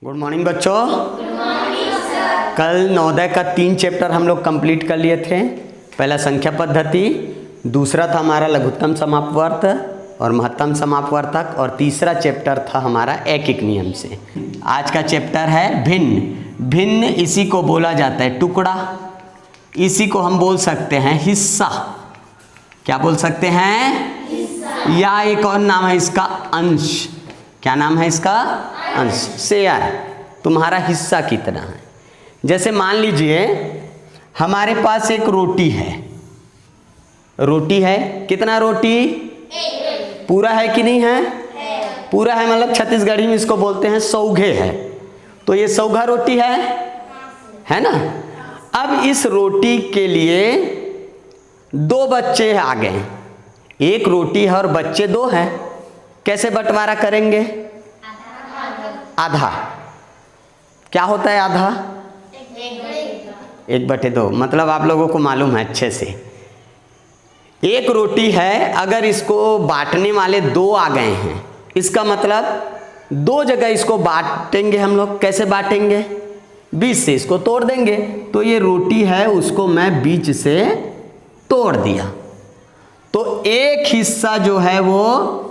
Good morning बच्चों। Good morning sir. कल नवोदय का 3 चैप्टर हम लोग कंप्लीट कर लिए थे। पहला संख्या पद्धति, दूसरा था हमारा लघुत्तम समापवर्त और महत्तम समापवर्तक, और तीसरा चैप्टर था हमारा एकक नियम से। आज का चैप्टर है भिन्न। भिन्न इसी को बोला जाता है टुकड़ा, इसी को हम बोल सकते हैं हिस्सा। क्या बोल सकते हैं? हिस्सा। या एक और नाम है इसका अंश। क्या नाम है इसका? अंश। शेयर। तुम्हारा हिस्सा कितना है? जैसे मान लीजिए हमारे पास एक रोटी है। रोटी है, कितना रोटी? पूरा है कि नहीं है? पूरा है, मतलब छत्तीसगढ़ी में इसको बोलते हैं सौघे है। तो ये सौघा रोटी है ना। अब इस रोटी के लिए 2 बच्चे आ गए। एक रोटी है और बच्चे 2 हैं। कैसे बंटवारा करेंगे? आधा। क्या होता है आधा? 1/2। मतलब आप लोगों को मालूम है अच्छे से। एक रोटी है, अगर इसको बांटने वाले 2 आ गए हैं, इसका मतलब 2 जगह इसको बांटेंगे हम लोग। कैसे बांटेंगे? बीच से इसको तोड़ देंगे। तो ये रोटी है, उसको मैं बीच से तोड़ दिया। तो एक हिस्सा जो है वो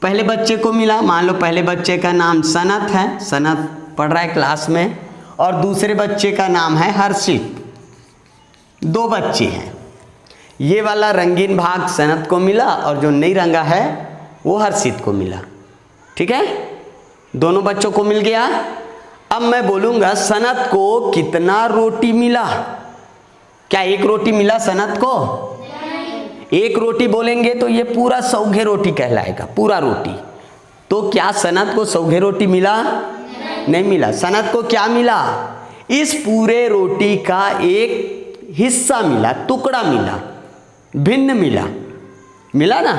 पहले बच्चे को मिला। मान लो पहले बच्चे का नाम सनत है, सनत पढ़ रहा है क्लास में, और दूसरे बच्चे का नाम है हर्षित। 2 बच्चे हैं। ये वाला रंगीन भाग सनत को मिला और जो नहीं रंगा है वो हर्षित को मिला। ठीक है, दोनों बच्चों को मिल गया। अब मैं बोलूँगा सनत को कितना रोटी मिला। क्या एक रोटी मिला सनत को? एक रोटी बोलेंगे तो ये पूरा सौघे रोटी कहलाएगा, पूरा रोटी। तो क्या सनत को सौघे रोटी मिला? नहीं मिला। सनत को क्या मिला? इस पूरे रोटी का एक हिस्सा मिला, टुकड़ा मिला, भिन्न मिला। मिला ना?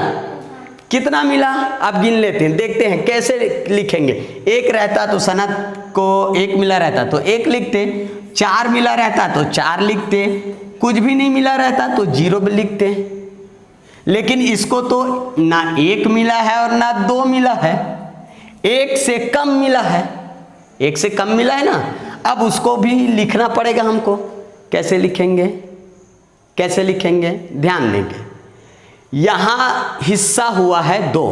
कितना मिला? अब गिन लेते हैं, देखते हैं कैसे लिखेंगे। 1 रहता तो सनत को 1 मिला रहता तो 1 लिखते, 4 मिला रहता तो 4 लिखते, कुछ भी नहीं मिला रहता तो 0 लिखते। लेकिन इसको तो ना 1 मिला है और ना 2 मिला है, 1 से कम मिला है। 1 से कम मिला है ना। अब उसको भी लिखना पड़ेगा हमको। कैसे लिखेंगे? कैसे लिखेंगे? ध्यान देंगे। यहाँ हिस्सा हुआ है 2,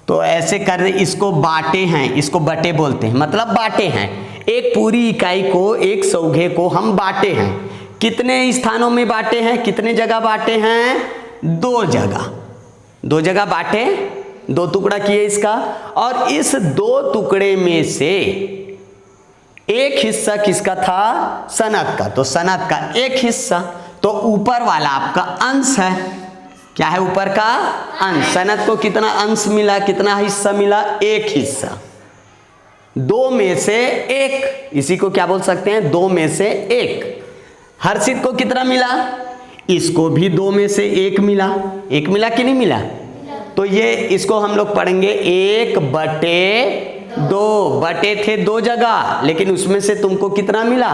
तो ऐसे कर इसको बांटे हैं, इसको बटे बोलते हैं, मतलब बांटे हैं। एक पूरी इकाई को, एक सौघे को हम बांटे हैं। कितने स्थानों में बांटे हैं? कितने जगह बांटे हैं? 2 जगह। 2 जगह बांटे, 2 टुकड़ा किए इसका, और इस 2 टुकड़े में से एक हिस्सा किसका था? सनत का। तो सनत का एक हिस्सा, तो ऊपर वाला आपका अंश है। क्या है ऊपर का? अंश। सनत को कितना अंश मिला, कितना हिस्सा मिला? एक हिस्सा। 2 में से 1, इसी को क्या बोल सकते हैं? 2 में से 1। हर्षित को कितना मिला? इसको भी 2 में से 1 मिला। 1 मिला कि नहीं मिला? तो ये इसको हम लोग पढ़ेंगे 1/2। बटे थे 2 जगह, लेकिन उसमें से तुमको कितना मिला?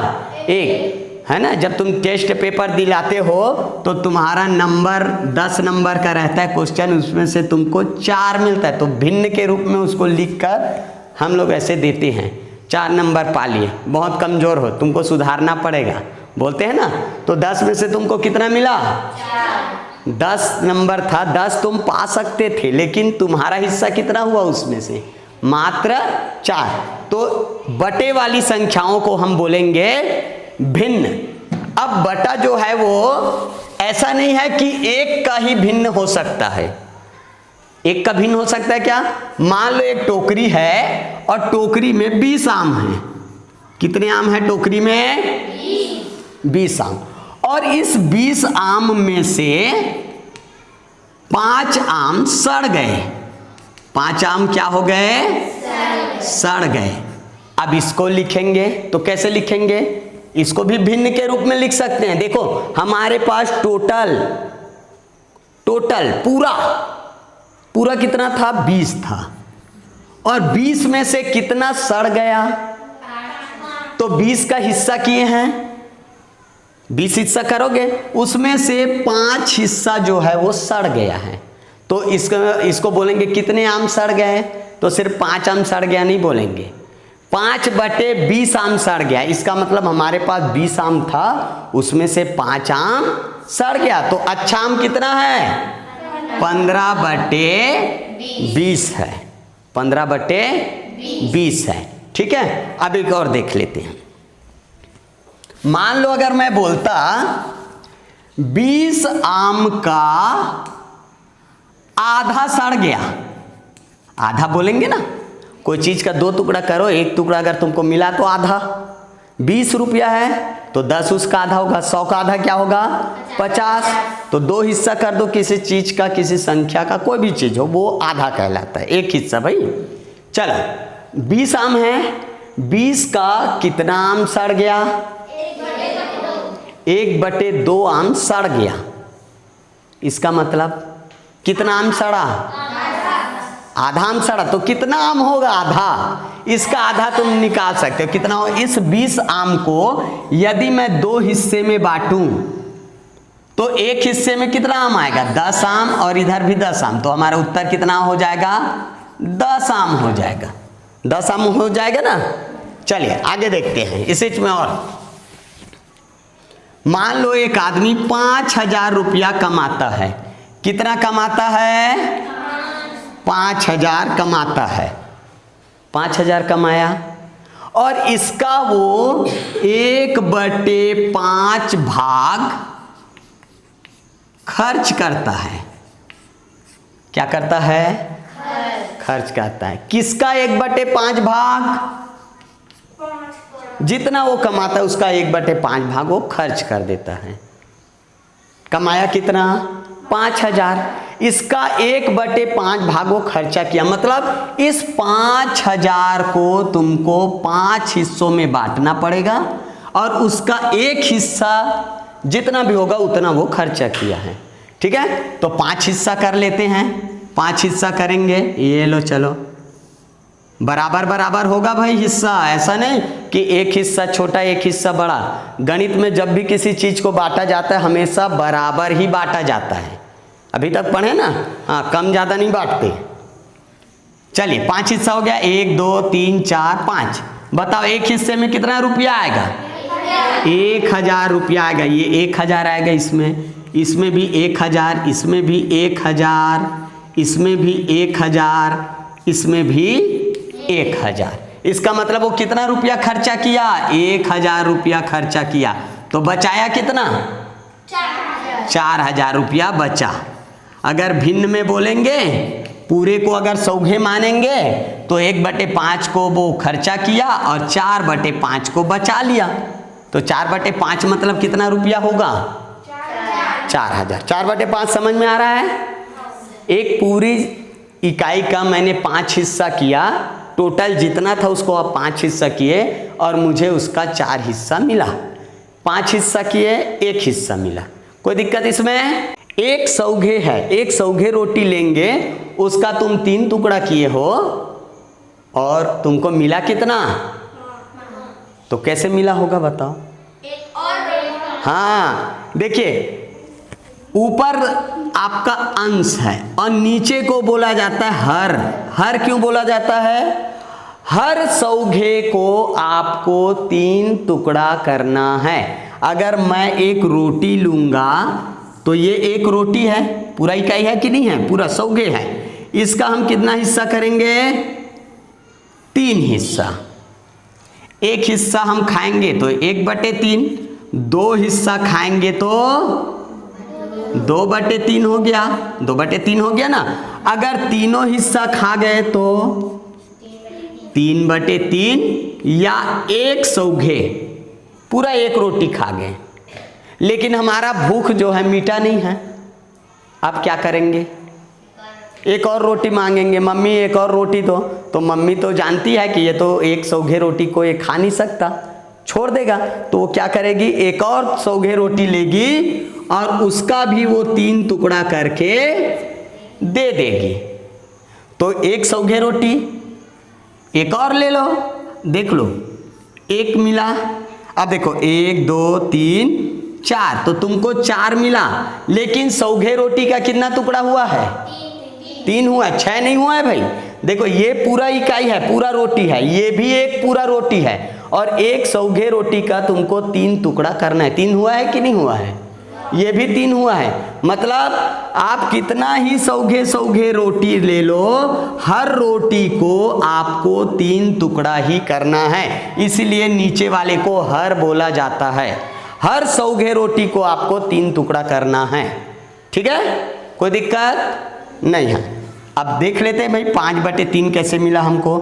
1, है ना। जब तुम टेस्ट पेपर दिलाते हो तो तुम्हारा नंबर 10 नंबर का रहता है क्वेश्चन, उसमें से तुमको 4 मिलता है। तो भिन्न के रूप में उसको लिखकर हम लोग ऐसे देते हैं। 4 नंबर पा लिए, बहुत कमजोर हो, तुमको सुधारना पड़ेगा, बोलते हैं ना। तो 10 में से तुमको कितना मिला? 10 नंबर था, 10 तुम पा सकते थे, लेकिन तुम्हारा हिस्सा कितना हुआ उसमें से? मात्र 4। तो बटे वाली संख्याओं को हम बोलेंगे भिन्न। अब बटा जो है वो ऐसा नहीं है कि एक का ही भिन्न हो सकता है। एक का भिन्न हो सकता है क्या? मान लो एक टोकरी है और टोकरी में 20 आम हैं। कितने आम है टोकरी में? 20 आम। और इस 20 आम में से 5 आम सड़ गए। 5 आम क्या हो गए? सड़ गए। अब इसको लिखेंगे तो कैसे लिखेंगे? इसको भी भिन्न के रूप में लिख सकते हैं। देखो हमारे पास टोटल पूरा कितना था? 20 था, और 20 में से कितना सड़ गया? तो 20 का हिस्सा किए हैं, 20 हिस्सा करोगे, उसमें से 5 हिस्सा जो है वो सड़ गया है। तो इसको बोलेंगे कितने आम सड़ गए? तो सिर्फ 5 आम सड़ गया नहीं बोलेंगे, 5/20 आम सड़ गया, इसका मतलब हमारे पास 20 आम था, उसमें से 5 आम सड़ गया। तो अच्छा आम कितना है? 15/20 है, 15/20 है। ठीक है, अब एक और देख लेते हैं। मान लो अगर मैं बोलता 20 आम का आधा सड़ गया, आधा बोलेंगे ना, कोई चीज का 2 टुकड़ा करो, 1 टुकड़ा अगर तुमको मिला तो आधा। 20 रुपया है तो 10 उसका आधा होगा, 100 का आधा क्या होगा? 50। तो 2 हिस्सा कर दो किसी चीज का, किसी संख्या का, कोई भी चीज हो, वो आधा कहलाता है, 1 हिस्सा भाई। चलो 20 आम है, 20 का कितना आम सड़ गया? 1/2 आम सड़ गया। इसका मतलब कितना आम सड़ा? आधा आम सड़ा। तो कितना आम होगा? आधा। इसका आधा तुम निकाल सकते हो, कितना हो? इस 20 आम को यदि मैं 2 हिस्से में बांटूं तो एक हिस्से में कितना आम आएगा? 10 आम, और इधर भी 10 आम। तो हमारा उत्तर कितना हो जाएगा? 10 आम हो जाएगा। 10 आम हो जाएगा ना। चलिए आगे देखते हैं इसी में। और मान लो एक आदमी 5000 रुपया कमाता है। कितना कमाता है? 5000 कमाता है। 5000 कमाया और इसका वो 1/5 भाग खर्च करता है। क्या करता है? खर्च करता है। किसका 1/5 भाग? जितना वो कमाता है उसका 1/5 भाग वो खर्च कर देता है। कमाया कितना? 5000। इसका 1/5 भाग वो खर्चा किया। मतलब इस 5000 को तुमको 5 हिस्सों में बांटना पड़ेगा और उसका एक हिस्सा जितना भी होगा उतना वो खर्चा किया है। ठीक है, तो 5 हिस्सा कर लेते हैं। 5 हिस्सा करेंगे, ये लो चलो, बराबर बराबर होगा भाई हिस्सा। ऐसा नहीं कि एक हिस्सा छोटा एक हिस्सा बड़ा। गणित में जब भी किसी चीज को बांटा जाता है हमेशा बराबर ही बांटा जाता है। अभी तक पढ़े ना? हाँ, कम ज्यादा नहीं बांटते। चलिए 5 हिस्सा हो गया, 1 2 3 4 5। बताओ एक हिस्से में कितना रुपया आएगा? 1000 रुपया आएगा। ये 1000 आएगा, इसमें भी 1000, इसमें भी 1000, इसमें भी 1000, इसमें भी 1000। इसका मतलब वो कितना रुपया खर्चा किया? 1000 रुपया खर्चा किया। तो बचाया कितना? 4000 रुपया बचा। अगर भिन्न में बोलेंगे, पूरे को अगर सौघे मानेंगे तो 1/5 को वो खर्चा किया और 4/5 को बचा लिया। तो 4/5 मतलब कितना रुपया होगा? 4000। 4/5 समझ में आ रहा है? एक पूरी इकाई का मैंने 5 हिस्सा किया, टोटल जितना था उसको आप 5 हिस्सा किए और मुझे उसका 4 हिस्सा मिला। 5 हिस्सा किए, 1 हिस्सा मिला। कोई दिक्कत इसमें? एक सौघे है, एक सौघे रोटी लेंगे, उसका तुम 3 टुकड़ा किए हो और तुमको मिला कितना? तो कैसे मिला होगा बताओ? हाँ देखिए, ऊपर आपका अंश है और नीचे को बोला जाता है हर। हर क्यों बोला जाता है? हर सौघे को आपको 3 टुकड़ा करना है। अगर मैं एक रोटी लूंगा तो ये एक रोटी है, पूरा इकाई है कि नहीं है? पूरा सौघे है। इसका हम कितना हिस्सा करेंगे? 3 हिस्सा। एक हिस्सा हम खाएंगे तो 1/3, 2 हिस्सा खाएंगे तो 2/3 हो गया। 2/3 हो गया ना। अगर तीनों हिस्सा खा गए तो 3/3 या 1 सौघे पूरा एक रोटी खा गए। लेकिन हमारा भूख जो है मीठा नहीं है। आप क्या करेंगे? एक और रोटी मांगेंगे, मम्मी एक और रोटी दो। तो मम्मी तो जानती है कि ये तो 1 सौघे रोटी को ये खा नहीं सकता, छोड़ देगा। तो वो क्या करेगी? एक और सौघे रोटी लेगी और उसका भी वो 3 टुकड़ा करके दे देगी। तो 1 सौघे रोटी, एक और ले लो, देख लो 1 मिला। अब देखो 1 2 3 4, तो तुमको 4 मिला। लेकिन सौघे रोटी का कितना टुकड़ा हुआ है? 3 हुआ है, 6 नहीं हुआ है भाई। देखो ये पूरा इकाई है, पूरा रोटी है, ये भी एक पूरा रोटी है, और एक सौघे रोटी का तुमको 3 टुकड़ा करना है। 3 हुआ है कि नहीं हुआ है? ये भी 3 हुआ है। मतलब आप कितना ही सौघे सौघे रोटी ले लो, हर रोटी को आपको 3 टुकड़ा ही करना है, इसलिए नीचे वाले को हर बोला जाता है। हर सौघे रोटी को आपको 3 टुकड़ा करना है। ठीक है, कोई दिक्कत नहीं है। अब देख लेते हैं भाई 5/3 कैसे मिला हमको।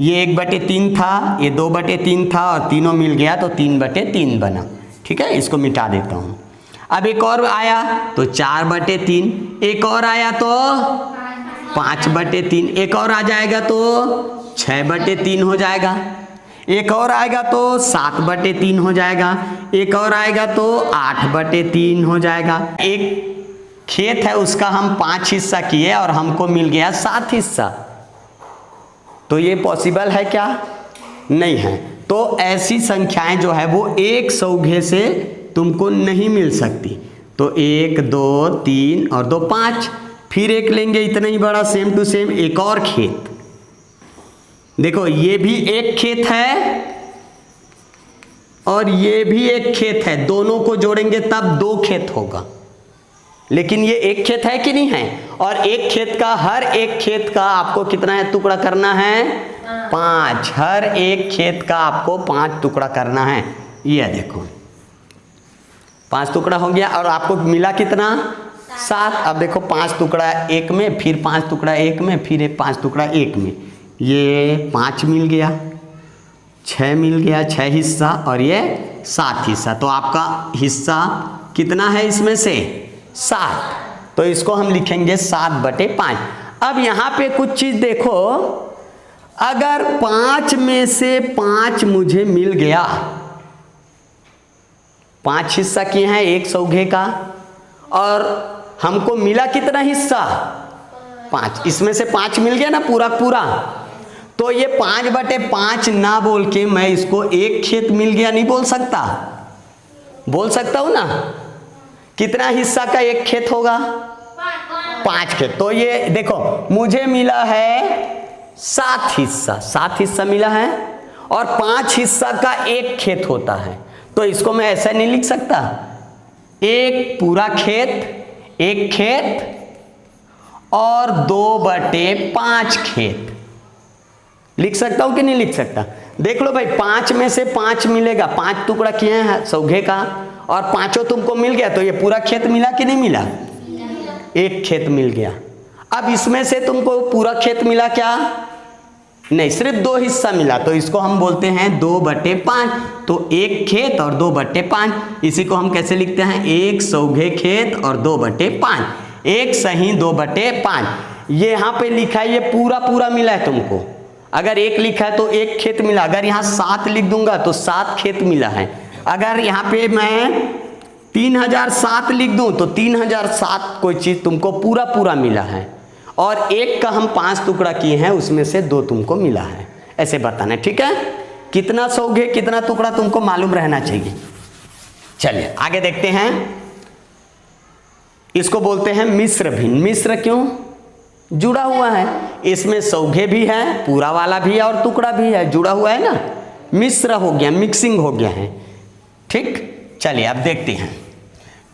ये 1/3 था, ये 2/3 था, और तीनों मिल गया तो 3/3 बना। ठीक है, इसको मिटा देता हूँ। अब एक और आया तो 4/3, एक और आया तो 5/3, एक और आ जाएगा तो 6/3 हो जाएगा, एक और आएगा तो 7/3 हो जाएगा, एक और आएगा तो 8/3 हो जाएगा। एक खेत है उसका हम 5 हिस्सा किए और हमको मिल गया 7 हिस्सा, तो ये पॉसिबल है क्या? नहीं है। तो ऐसी संख्याएं जो है वो एक सौघे से तुमको नहीं मिल सकती। तो 1 2 3 और 2 5, फिर एक लेंगे इतना ही बड़ा सेम टू सेम एक और खेत। देखो ये भी एक खेत है और ये भी एक खेत है, दोनों को जोड़ेंगे तब 2 खेत होगा, लेकिन ये एक खेत है कि नहीं है? और एक खेत का, हर एक खेत का आपको कितना है टुकड़ा करना है? 5। हर एक खेत का आपको 5 टुकड़ा करना है। ये देखो 5 टुकड़ा हो गया, और आपको मिला कितना? 7। अब देखो 5 टुकड़ा एक में, फिर 5 टुकड़ा एक में, फिर 5 टुकड़ा एक में, ये 5 मिल गया, 6 मिल गया, 6 हिस्सा, और ये 7 हिस्सा। तो आपका हिस्सा कितना है इसमें से? 7। तो इसको हम लिखेंगे 7/5। अब यहाँ पे कुछ चीज देखो, अगर 5 में से 5 मुझे मिल गया, 5 हिस्सा किए हैं एक सौघे का, और हमको मिला कितना हिस्सा? 5। इसमें से 5 मिल गया ना पूरा पूरा, तो ये 5/5 ना बोल के मैं इसको एक खेत मिल गया नहीं बोल सकता? बोल सकता हूं ना? कितना हिस्सा का एक खेत होगा? 5 खेत। तो ये देखो मुझे मिला है 7 हिस्सा, 7 हिस्सा मिला है, और 5 हिस्सा का एक खेत होता है। तो इसको मैं ऐसा नहीं लिख सकता, एक पूरा खेत, एक खेत और 2/5 खेत लिख सकता हूं कि नहीं लिख सकता? देख लो भाई 5 में से 5 मिलेगा, 5 टुकड़ा किए हैं सौघे का, और 5 तुमको मिल गया, तो ये पूरा खेत मिला कि नहीं मिला? एक खेत मिल गया। अब इसमें से तुमको पूरा खेत मिला क्या? नहीं, सिर्फ 2 हिस्सा मिला, तो इसको हम बोलते हैं 2/5। तो एक खेत और 2/5, इसी को हम कैसे लिखते हैं? एक सौघे खेत और 2/5, एक सही 2/5। ये यहाँ पे लिखा है, ये पूरा पूरा मिला है तुमको। अगर एक लिखा है तो एक खेत मिला, अगर यहाँ 7 लिख दूंगा तो 7 खेत मिला है। अगर यहाँ पे मैं 3007 लिख दूं तो 3007 कोई चीज तुमको पूरा पूरा मिला है, और एक का हम 5 टुकड़ा किए हैं, उसमें से 2 तुमको मिला है। ऐसे बताना, ठीक है? कितना सौघे कितना टुकड़ा तुमको मालूम रहना चाहिए। चलिए आगे देखते हैं। इसको बोलते हैं मिश्र भिन्न। मिश्र क्यों? जुड़ा हुआ है, इसमें सौघे भी है, पूरा वाला भी है, और टुकड़ा भी है, जुड़ा हुआ है ना, मिश्र हो गया, मिक्सिंग हो गया है। ठीक, चलिए अब देखते हैं।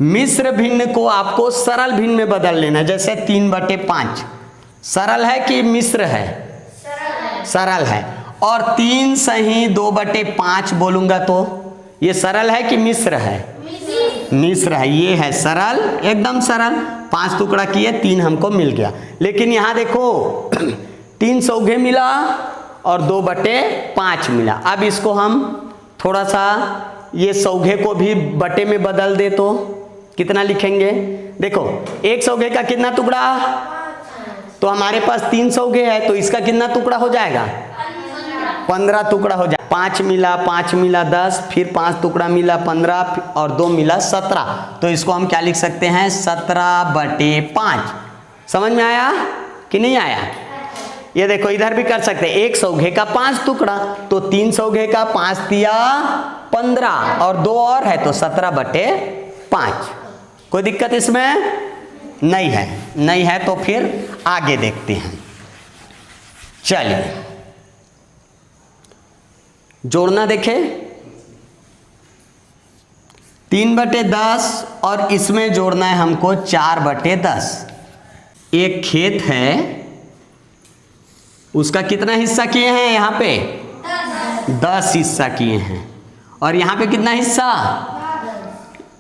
मिश्र भिन्न को आपको सरल भिन्न में बदल लेना। जैसे 3/5 सरल है कि मिश्र है? सरल है। और 3 सही 2/5 बोलूंगा तो ये सरल है कि मिश्र है? मिश्र है। ये है सरल, एकदम सरल। 5 टुकड़ा किए, 3 हमको मिल गया। लेकिन यहाँ देखो 3 सौघे मिला और 2/5 मिला। अब इसको हम थोड़ा सा ये सौघे को भी बटे में बदल दे तो कितना लिखेंगे? देखो 1 सौघे का कितना टुकड़ा? तो हमारे पास 3 सौघे है, तो इसका कितना टुकड़ा हो जाएगा? 15 टुकड़ा हो जाएगा। 5 मिला, 5 मिला 10, फिर 5 टुकड़ा मिला 15, और 2 मिला 17। तो इसको हम क्या लिख सकते हैं? 17/5। समझ में आया कि नहीं आया? ये देखो इधर भी कर सकते हैं। 1 सौघे का 5 टुकड़ा, तो 3 सौघे का 5 दिया 15, और 2 और है तो 17/5। कोई दिक्कत इसमें नहीं है? नहीं है तो फिर आगे देखते हैं। चलिए जोड़ना देखे, 3/10 और इसमें जोड़ना है हमको 4/10। एक खेत है, उसका कितना हिस्सा किए हैं यहाँ पे? 10 हिस्सा किए हैं। और यहाँ पे कितना हिस्सा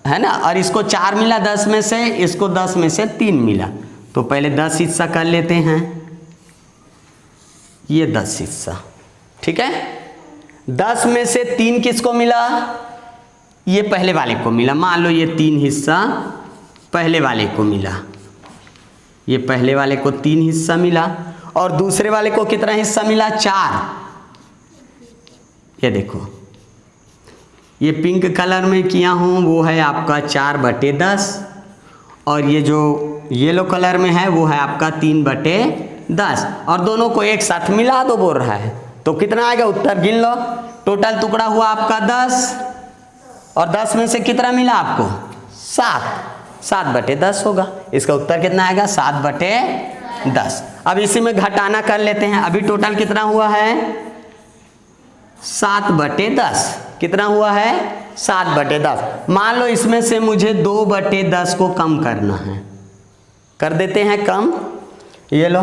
है ना, और इसको 4 मिला 10 में से, इसको 10 में से 3 मिला। तो पहले 10 हिस्सा कर लेते हैं, ये 10 हिस्सा, ठीक है। 10 में से 3 किसको मिला? ये पहले वाले को मिला। मान लो ये 3 हिस्सा पहले वाले को मिला, ये पहले वाले को 3 हिस्सा मिला। और दूसरे वाले को कितना हिस्सा मिला? 4। ये देखो, ये पिंक कलर में किया हूँ, वो है आपका 4/10, और ये जो येलो कलर में है वो है आपका 3/10। और दोनों को एक साथ मिला दो बोल रहा है, तो कितना आएगा? उत्तर गिन लो। टोटल टुकड़ा हुआ आपका 10, और 10 में से कितना मिला आपको? 7। 7/10 होगा। इसका उत्तर कितना आएगा? 7/10। अब इसी में घटाना कर लेते हैं। अभी टोटल कितना हुआ है? 7/10। कितना हुआ है? 7/10। मान लो इसमें से मुझे 2/10 को कम करना है, कर देते हैं कम। ये लो,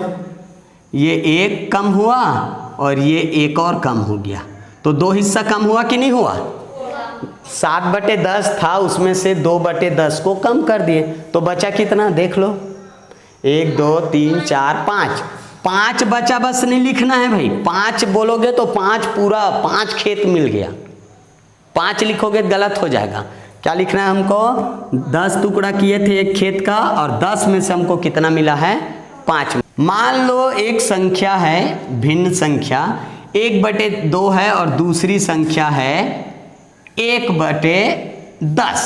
ये 1 कम हुआ और ये 1 और कम हो गया, तो 2 हिस्सा कम हुआ कि नहीं हुआ? 7/10 था, उसमें से 2/10 को कम कर दिए, तो बचा कितना? देख लो, 1 2 3 4 5। 5 बचा, बस नहीं लिखना है भाई। 5 बोलोगे तो 5 पूरा 5 खेत मिल गया। 5 लिखोगे गलत हो जाएगा। क्या लिखना है हमको? 10 टुकड़ा किए थे एक खेत का, और 10 में से हमको कितना मिला है? 5। मान लो एक संख्या है भिन्न संख्या, 1/2 है, और दूसरी संख्या है 1/10।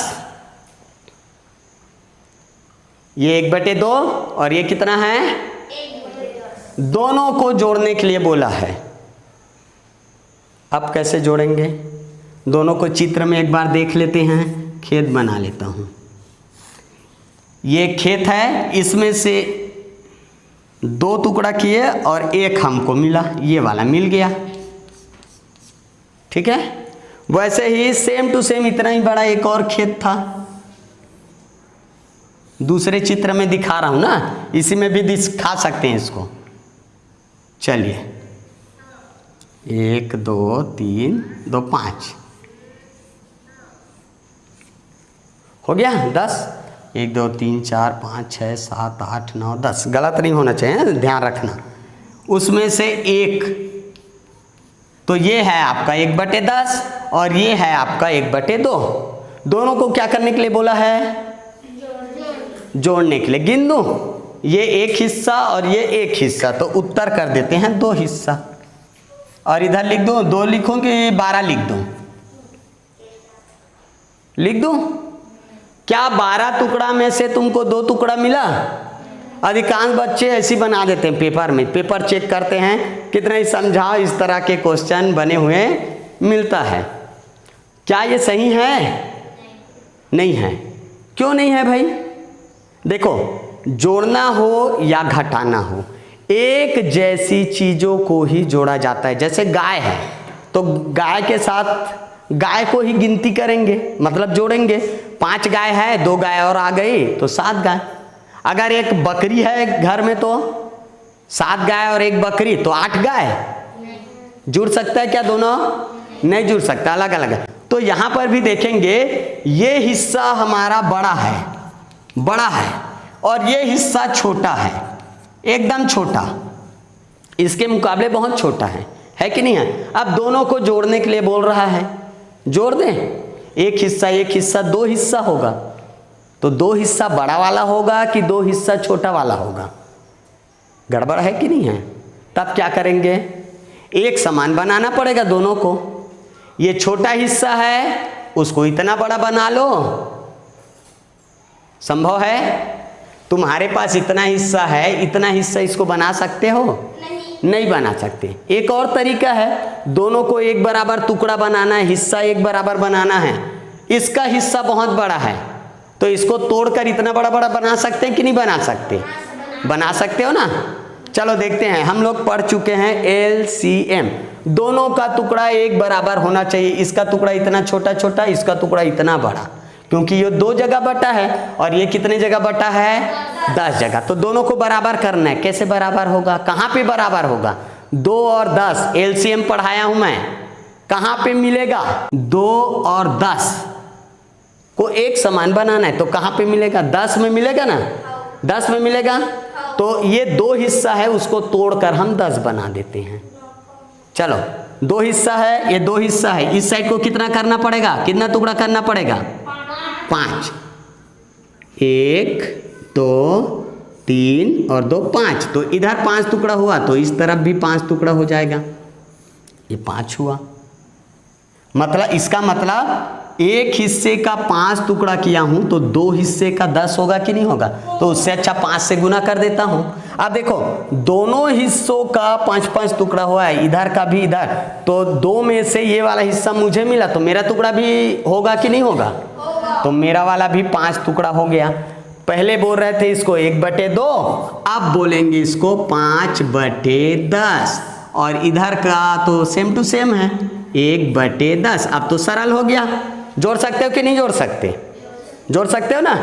ये 1/2 और ये कितना है? 1/10। दोनों को जोड़ने के लिए बोला है। अब कैसे जोड़ेंगे? दोनों को चित्र में एक बार देख लेते हैं। खेत बना लेता हूं। ये खेत है, इसमें से 2 टुकड़ा किए और 1 हमको मिला, ये वाला मिल गया, ठीक है। वैसे ही सेम टू सेम इतना ही बड़ा एक और खेत था, दूसरे चित्र में दिखा रहा हूं ना, इसी में भी दिखा सकते हैं इसको। चलिए 1 2 3 2 5 हो गया 10। 1 2 3 4 5 6 7 8 9 10, गलत नहीं होना चाहिए, ध्यान रखना। उसमें से 1, तो ये है आपका 1/10 और ये है आपका 1/2। दोनों को क्या करने के लिए बोला है? जोड़ने के लिए। गिन दूं, ये 1 हिस्सा और ये 1 हिस्सा, तो उत्तर कर देते हैं 2 हिस्सा। और इधर लिख दूं, 2 लिखूं कि 12 लिख दूं? लिख दूं? क्या 12 टुकड़ा में से तुमको 2 टुकड़ा मिला? अधिकांश बच्चे ऐसी बना देते हैं पेपर में, पेपर चेक करते हैं कितना ही समझाओ, इस तरह के क्वेश्चन बने हुए मिलता है। क्या ये सही है? नहीं है। क्यों नहीं है भाई? देखो, जोड़ना हो या घटाना हो, एक जैसी चीजों को ही जोड़ा जाता है। जैसे गाय है, तो गाय के साथ गाय को ही गिनती करेंगे, मतलब जोड़ेंगे। 5 गाय है, 2 गाय और आ गई तो 7 गाय। अगर एक बकरी है घर में तो 7 गाय और 1 बकरी तो 8 गाय। जुड़ सकता है क्या दोनों? नहीं जुड़ सकता, अलग अलग है। तो यहां पर भी देखेंगे, ये हिस्सा हमारा बड़ा है और ये हिस्सा छोटा है, एकदम छोटा, इसके मुकाबले बहुत छोटा है कि नहीं है? अब दोनों को जोड़ने के लिए बोल रहा है, जोड़ दें। एक हिस्सा 2 हिस्सा होगा, तो 2 हिस्सा बड़ा वाला होगा कि 2 हिस्सा छोटा वाला होगा? गड़बड़ है कि नहीं है? तब क्या करेंगे? एक समान बनाना पड़ेगा दोनों को। ये छोटा हिस्सा है, उसको इतना बड़ा बना लो। संभव है? तुम्हारे पास इतना हिस्सा है, इतना हिस्सा इसको बना सकते हो? नहीं बना सकते। एक और तरीका है, दोनों को एक बराबर टुकड़ा बनाना है, हिस्सा एक बराबर बनाना है। इसका हिस्सा बहुत बड़ा है, तो इसको तोड़कर इतना बड़ा बड़ा बना सकते हैं कि नहीं बना सकते? बना सकते हो ना। चलो देखते हैं, हम लोग पढ़ चुके हैं LCM। दोनों का टुकड़ा एक बराबर होना चाहिए। इसका टुकड़ा इतना छोटा छोटा, इसका टुकड़ा इतना बड़ा, क्योंकि ये 2 जगह बटा है और ये कितने जगह बटा है? 10 जगह। तो दोनों को बराबर करना है। कैसे बराबर होगा? कहाँ पे बराबर होगा? 2 और 10 LCM पढ़ाया हूं मैं। कहाँ पे मिलेगा? 2 और 10 को एक समान बनाना है, तो कहाँ पे मिलेगा? 10 में मिलेगा ना, 10 में मिलेगा। तो ये 2 हिस्सा है, उसको तोड़कर हम 10 बना देते हैं। चलो 2 हिस्सा है, ये 2 हिस्सा है, इस साइड को कितना करना पड़ेगा? कितना टुकड़ा करना पड़ेगा? 5। 1 2 3 और 2 5। तो इधर 5 टुकड़ा हुआ, तो इस तरफ भी 5 टुकड़ा हो जाएगा। ये 5 हुआ। मतलब इसका मतलब एक हिस्से का 5 टुकड़ा किया हूं तो 2 हिस्से का 10 होगा कि नहीं होगा? तो उससे अच्छा 5 से गुना कर देता हूं। अब देखो दोनों हिस्सों का 5-5 टुकड़ा हुआ है, इधर का भी इधर, तो 2 में से ये वाला हिस्सा मुझे मिला, तो मेरा टुकड़ा भी होगा कि नहीं होगा? तो मेरा वाला भी 5 टुकड़ा हो गया। पहले बोल रहे थे इसको 1/2, अब बोलेंगे इसको 5/10। और इधर का तो सेम टू सेम है, 1/10। अब तो सरल हो गया। जोड़ सकते हो कि नहीं जोड़ सकते? जोड़ सकते हो ना।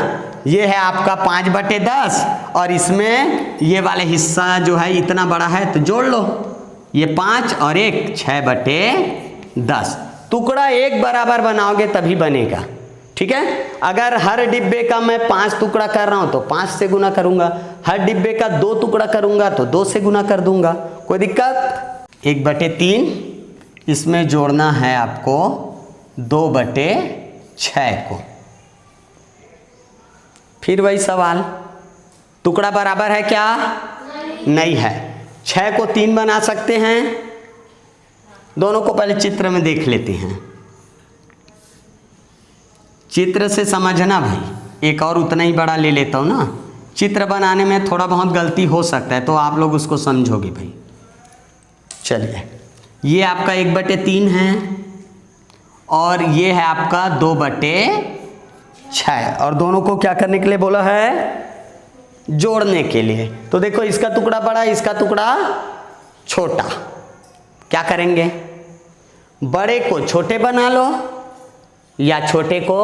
ये है आपका 5/10 और इसमें ये वाले हिस्सा जो है इतना बड़ा है, तो जोड़ लो। ये 5 और 1 6/10। टुकड़ा एक बराबर बनाओगे तभी बनेगा, ठीक है। अगर हर डिब्बे का मैं 5 टुकड़ा कर रहा हूं तो 5 से गुना करूंगा, हर डिब्बे का 2 टुकड़ा करूंगा तो 2 से गुना कर दूंगा। कोई दिक्कत? 1/3 इसमें जोड़ना है आपको 2/6 को। फिर वही सवाल, टुकड़ा बराबर है क्या? नहीं है। 6 को 3 बना सकते हैं। दोनों को पहले चित्र में देख लेते हैं। चित्र से समझना भाई। एक और उतना ही बड़ा ले लेता हूँ ना, चित्र बनाने में थोड़ा बहुत गलती हो सकता है, तो आप लोग उसको समझोगे भाई। चलिए, ये आपका 1/3 है और ये है आपका 2/6, और दोनों को क्या करने के लिए बोला है? जोड़ने के लिए। तो देखो इसका टुकड़ा बड़ा, इसका टुकड़ा छोटा। क्या करेंगे? बड़े को छोटे बना लो या छोटे को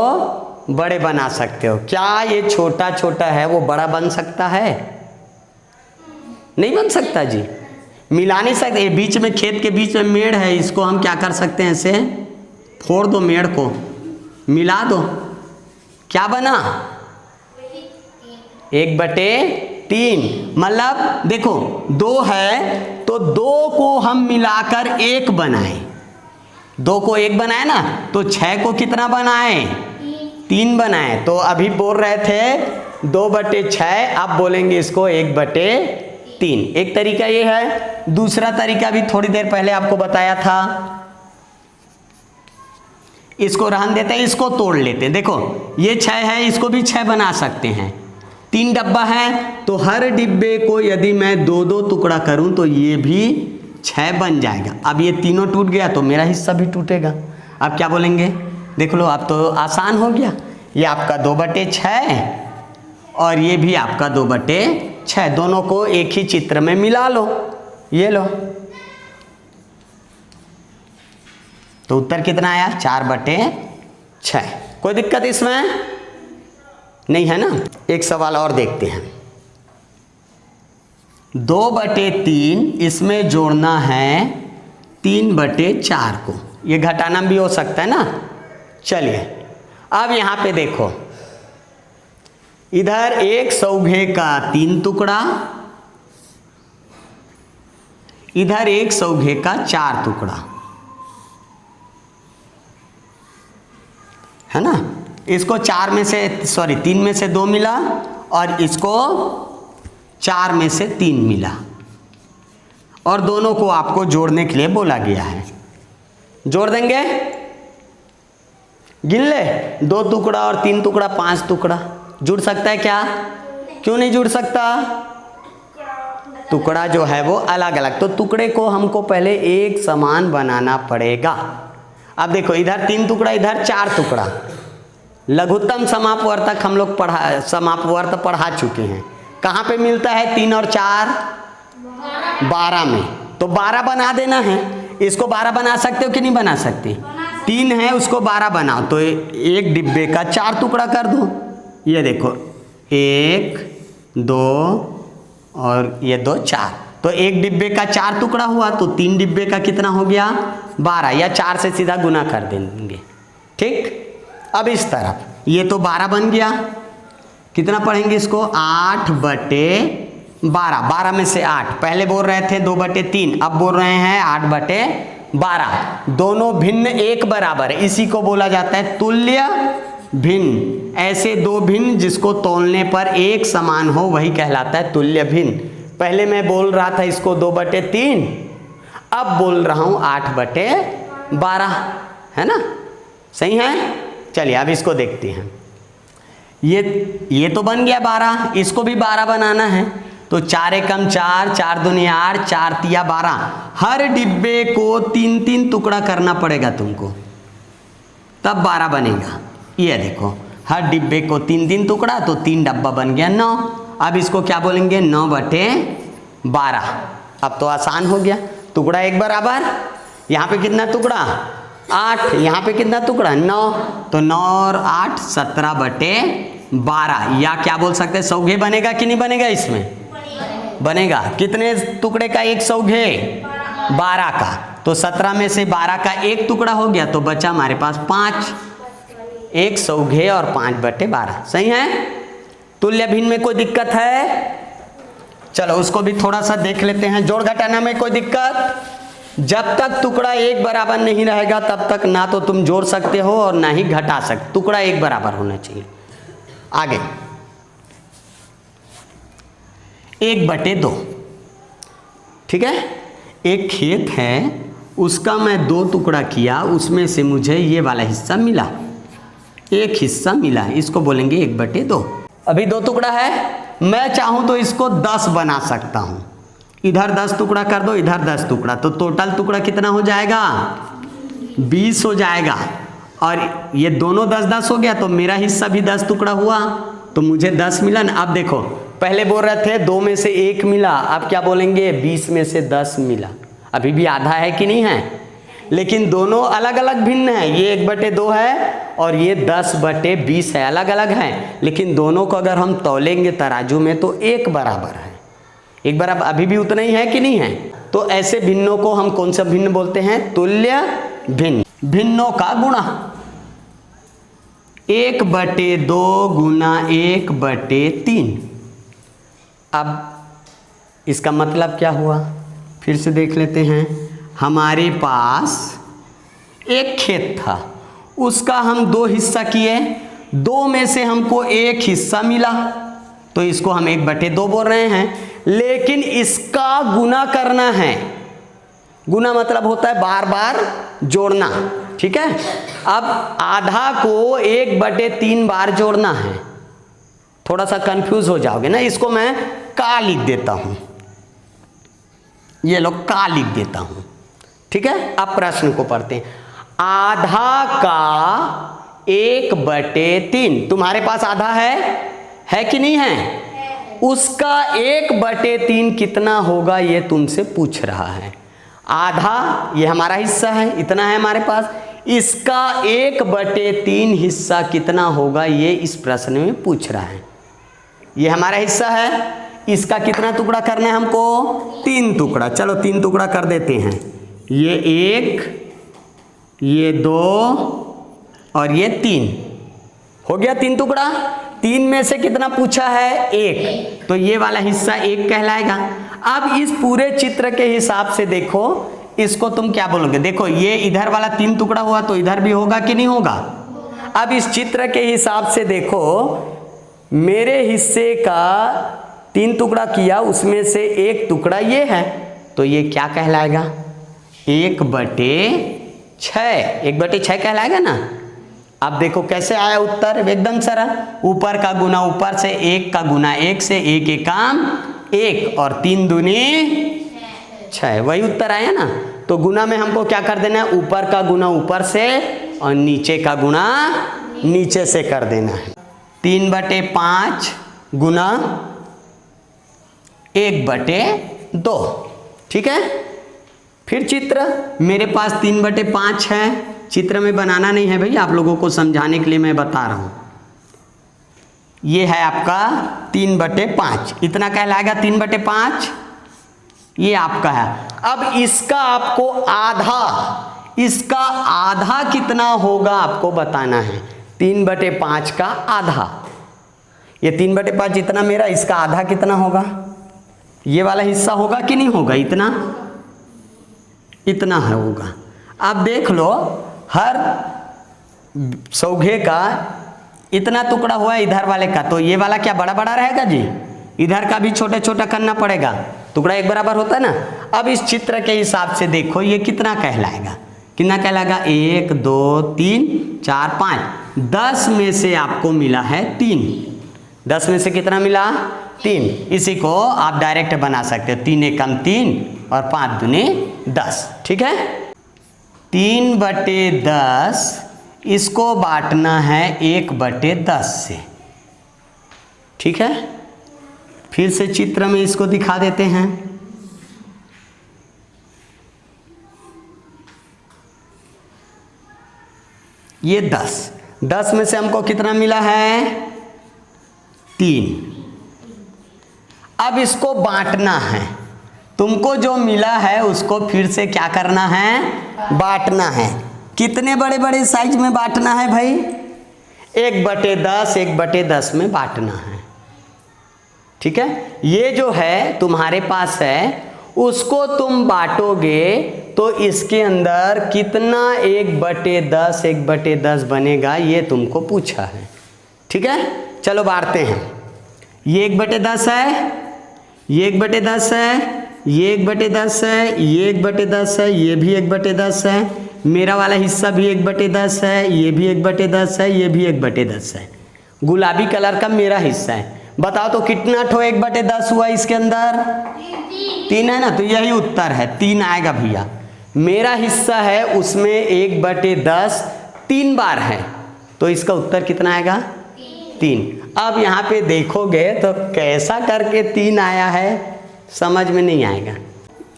बड़े बना सकते हो। क्या ये छोटा छोटा है वो बड़ा बन सकता है? नहीं बन सकता जी। मिला नहीं सकते। ये बीच में, खेत के बीच में मेड़ है, इसको हम क्या कर सकते हैं? ऐसे फोड़ दो, मेड़ को मिला दो, क्या बना? 1/3। मतलब देखो 2 है तो 2 को हम मिलाकर 1 बनाए, 2 को 1 बनाए ना, तो 6 को कितना बनाए? 3 बनाए। तो अभी बोल रहे थे 2/6, अब बोलेंगे इसको 1/3। एक तरीका ये है। दूसरा तरीका भी थोड़ी देर पहले आपको बताया था, इसको रहन देते हैं, इसको तोड़ लेते हैं। देखो ये 6 है, इसको भी 6 बना सकते हैं। 3 डब्बा है तो हर डिब्बे को यदि मैं 2-2 टुकड़ा करूं तो ये भी 6 बन जाएगा। अब ये तीनों टूट गया तो मेरा हिस्सा भी टूटेगा। अब क्या बोलेंगे? देख लो, अब तो आसान हो गया। ये आपका 2/6 और ये भी आपका 2/6। दोनों को एक ही चित्र में मिला लो। ये लो, तो उत्तर कितना आया? 4/6। कोई दिक्कत इसमें नहीं है ना। एक सवाल और देखते हैं। 2/3 इसमें जोड़ना है 3/4 को। ये घटाना भी हो सकता है ना। चलिए अब यहां पे देखो, इधर 1 सौघे का 3 टुकड़ा, इधर 1 सौघे का 4 टुकड़ा है ना। इसको 3 में से 2 मिला और इसको 4 में से 3 मिला, और दोनों को आपको जोड़ने के लिए बोला गया है। जोड़ देंगे, गिन ले। 2 टुकड़ा और 3 टुकड़ा 5 टुकड़ा। जुड़ सकता है क्या? क्यों नहीं जुड़ सकता? टुकड़ा जो है वो अलग अलग, तो टुकड़े को हमको पहले एक समान बनाना पड़ेगा। अब देखो इधर 3 टुकड़ा, इधर 4 टुकड़ा। लघुत्तम समापवर्तक हम लोग समापवर्त पढ़ा चुके हैं। कहाँ पे मिलता है 3 और 4? 12 में, तो 12 बना देना है। इसको 12 बना सकते हो कि नहीं बना सकते? 3 है, उसको 12 बनाओ, तो एक डिब्बे का 4 टुकड़ा कर दो। ये देखो 1 2 और ये 2 4, तो एक डिब्बे का 4 टुकड़ा हुआ, तो 3 डिब्बे का कितना हो गया? 12, या 4 से सीधा गुना कर देंगे। ठीक, अब इस तरफ ये तो 12 बन गया, कितना पढ़ेंगे इसको? 8/12, 12 में से 8, पहले बोल रहे थे 2/3, अब बोल रहे हैं 8/12। दोनों भिन्न एक बराबर है, इसी को बोला जाता है तुल्य भिन्न। ऐसे दो भिन्न जिसको तौलने पर एक समान हो वही कहलाता है तुल्य भिन्न। पहले मैं बोल रहा था इसको 2/3, अब बोल रहा हूं 8/12, है ना? सही है? चलिए अब इसको देखते हैं। ये तो बन गया 12, इसको भी 12 बनाना है, तो 4 एकम 4, 4 दूनी 8, 4 तिया 12। हर डिब्बे को 3-3 टुकड़ा करना पड़ेगा तुमको, तब 12 बनेगा। ये देखो हर डिब्बे को 3-3 टुकड़ा, तो 3 डब्बा बन गया 9। अब इसको क्या बोलेंगे? 9/12। अब तो आसान हो गया, टुकड़ा एक बराबर। यहाँ पे कितना टुकड़ा? 8, यहाँ पे कितना टुकड़ा? 9, तो 9 और 8 17/12। या क्या बोल सकते हैं, सौघे बनेगा कि नहीं बनेगा? इसमें बनेगा। कितने टुकड़े का एक सौघे? 12 का, तो 17 में से 12 का एक टुकड़ा हो गया, तो बचा हमारे पास 5। एक सौघे और 5/12, सही है? तुल्य भिन्न में कोई दिक्कत है? चलो उसको भी थोड़ा सा देख लेते हैं। जोड़ घटाना में कोई दिक्कत? जब तक टुकड़ा एक बराबर नहीं रहेगा तब तक ना तो तुम जोड़ सकते हो और ना ही घटा सकते, टुकड़ा एक बराबर होना चाहिए। आगे 1/2, ठीक है? एक खेत है, उसका मैं 2 टुकड़ा किया, उसमें से मुझे ये वाला हिस्सा मिला, एक हिस्सा मिला, इसको बोलेंगे 1/2। अभी 2 टुकड़ा है, मैं चाहूं तो इसको 10 बना सकता हूं। इधर 10 टुकड़ा कर दो, इधर 10 टुकड़ा, तो टोटल टुकड़ा कितना हो जाएगा? 20 हो जाएगा। और ये दोनों 10-10 हो गया, तो मेरा हिस्सा भी 10 टुकड़ा हुआ, तो मुझे 10 मिला ना। अब देखो पहले बोल रहे थे 2 में से 1 मिला, अब क्या बोलेंगे? 20 में से 10 मिला। अभी भी आधा है कि नहीं है? लेकिन दोनों अलग अलग भिन्न है, ये 1/2 है और ये 10/20 है, अलग अलग है। लेकिन दोनों को अगर हम तौलेंगे तराजू में तो एक बराबर है, एक बराबर अभी भी उतना ही है कि नहीं है? तो ऐसे भिन्नों को हम कौन सा भिन्न बोलते हैं? तुल्य भिन्न। भिन्नों का गुणा 1/2 गुना 1/3। अब इसका मतलब क्या हुआ? फिर से देख लेते हैं। हमारे पास एक खेत था, उसका हम 2 हिस्सा किए, 2 में से हमको एक हिस्सा मिला, तो इसको हम 1/2 बोल रहे हैं। लेकिन इसका गुना करना है, गुना मतलब होता है बार बार जोड़ना, ठीक है? अब आधा को 1/3 बार जोड़ना है, थोड़ा सा कंफ्यूज हो जाओगे ना। इसको मैं का लिख देता हूं, ये लो का लिख देता हूं, ठीक है? अब प्रश्न को पढ़ते हैं। आधा का 1/3, तुम्हारे पास आधा है कि नहीं है? उसका 1/3 कितना होगा ये तुमसे पूछ रहा है। आधा ये हमारा हिस्सा है, इतना है हमारे पास, इसका 1/3 हिस्सा कितना होगा ये इस प्रश्न में पूछ रहा है। ये हमारा हिस्सा है, इसका कितना टुकड़ा करना है हमको? 3 टुकड़ा। चलो 3 टुकड़ा कर देते हैं। ये 1, ये 2 और ये 3 हो गया 3 टुकड़ा। 3 में से कितना पूछा है? 1, तो ये वाला हिस्सा 1 कहलाएगा। अब इस पूरे चित्र के हिसाब से देखो, इसको तुम क्या बोलोगे? देखो ये इधर वाला 3 टुकड़ा हुआ, तो इधर भी होगा कि नहीं होगा? अब इस चित्र के हिसाब से देखो, मेरे हिस्से का 3 टुकड़ा किया, उसमें से 1 टुकड़ा ये है, तो ये क्या कहलाएगा? 1/6, 1/6 कहलाएगा ना। अब देखो कैसे आया उत्तर, एकदम सरल। ऊपर का गुना ऊपर से, 1 का गुना 1 से, 1 एकम 1 और 3 दूनी 6, वही उत्तर आया ना। तो गुना में हमको क्या कर देना है? ऊपर का गुना ऊपर से और नीचे का गुना नीचे से कर देना है। 3/5 गुना 1/6, 2। ठीक है, फिर चित्र मेरे पास 3/5 है। चित्र में बनाना नहीं है भाई, आप लोगों को समझाने के लिए मैं बता रहा हूँ। ये है आपका 3/5, इतना कहलाएगा 3/5, ये आपका है। अब इसका आपको आधा, इसका आधा कितना होगा आपको बताना है। 3/5 का आधा, ये 3/5 जितना मेरा, इसका आधा कितना होगा, ये वाला हिस्सा होगा कि नहीं होगा, इतना होगा। अब देख लो, हर सौघे का इतना टुकड़ा हुआ है इधर वाले का, तो ये वाला क्या बड़ा बड़ा रहेगा जी, इधर का भी छोटा छोटा करना पड़ेगा, टुकड़ा एक बराबर होता है ना। अब इस चित्र के हिसाब से देखो ये कितना कहलाएगा, कितना कहलाएगा, 1 2 3 4 5, 10 में से आपको मिला है 3। 10 में से कितना मिला, 3। इसी को आप डायरेक्ट बना सकते हो, 3 एकम 3 और 5 दूने 10। ठीक है, 3/10 इसको बांटना है 1/10 से। ठीक है, फिर से चित्र में इसको दिखा देते हैं। ये 10 में से हमको कितना मिला है, 3। अब इसको बांटना है, तुमको जो मिला है उसको फिर से क्या करना है, बांटना है। कितने बड़े बड़े साइज में बांटना है भाई, 1/10 1/10 में बांटना है। ठीक है, ये जो है तुम्हारे पास है, उसको तुम बांटोगे तो इसके अंदर कितना 1/10 1/10 बनेगा, ये तुमको पूछा है। ठीक है, चलो बांटते हैं। ये 1/10 है, ये 1/10 है, ये 1/10 है, ये 1/10 है, ये भी 1/10 है, मेरा वाला हिस्सा भी 1/10 है, ये भी 1/10 है, ये भी 1/10 है। गुलाबी कलर का मेरा हिस्सा है। बताओ तो कितना ठो 1/10 हुआ इसके अंदर, 3 है ना, तो यही उत्तर है, 3 आएगा भैया। मेरा हिस्सा है उसमें 1/10 3 बार है, तो इसका उत्तर कितना आएगा, 3। अब यहाँ पे देखोगे तो कैसा करके 3 आया है समझ में नहीं आएगा।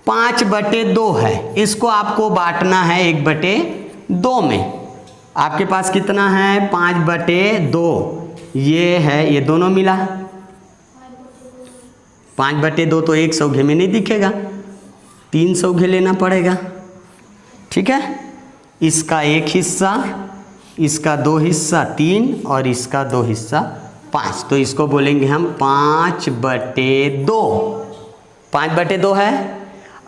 5/2 है, इसको आपको बांटना है 1/2 में। आपके पास कितना है, 5/2, ये है, ये दोनों मिला 5/2, तो 1 सौघे में नहीं दिखेगा, 3 सौघे लेना पड़ेगा। ठीक है, इसका 1 हिस्सा, इसका 2 हिस्सा 3 और इसका 2 हिस्सा 5, तो इसको बोलेंगे हम 5/2। 5/2 है।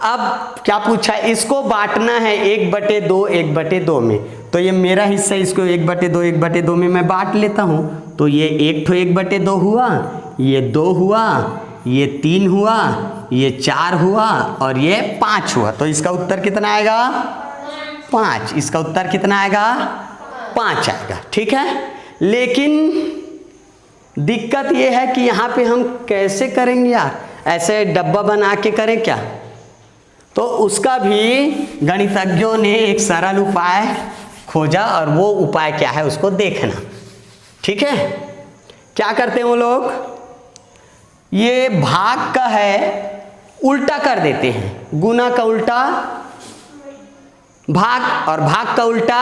अब क्या पूछा, इसको बांटना है 1/2 1/2 में, तो ये मेरा हिस्सा, इसको 1/2 1/2 में मैं बांट लेता हूँ, तो ये 1/2 हुआ, ये 2 हुआ, ये 3 हुआ, ये 4 हुआ और ये 5 हुआ, तो इसका उत्तर कितना आएगा, 5। इसका उत्तर कितना आएगा, 5 आएगा। ठीक है, लेकिन दिक्कत ये है कि यहाँ पे हम कैसे करेंगे यार, ऐसे डब्बा बना के करें क्या, तो उसका भी गणितज्ञों ने एक सरल उपाय खोजा और वो उपाय क्या है उसको देखना। ठीक है, क्या करते हैं वो लोग, ये भाग का है उल्टा कर देते हैं, गुना का उल्टा भाग और भाग का उल्टा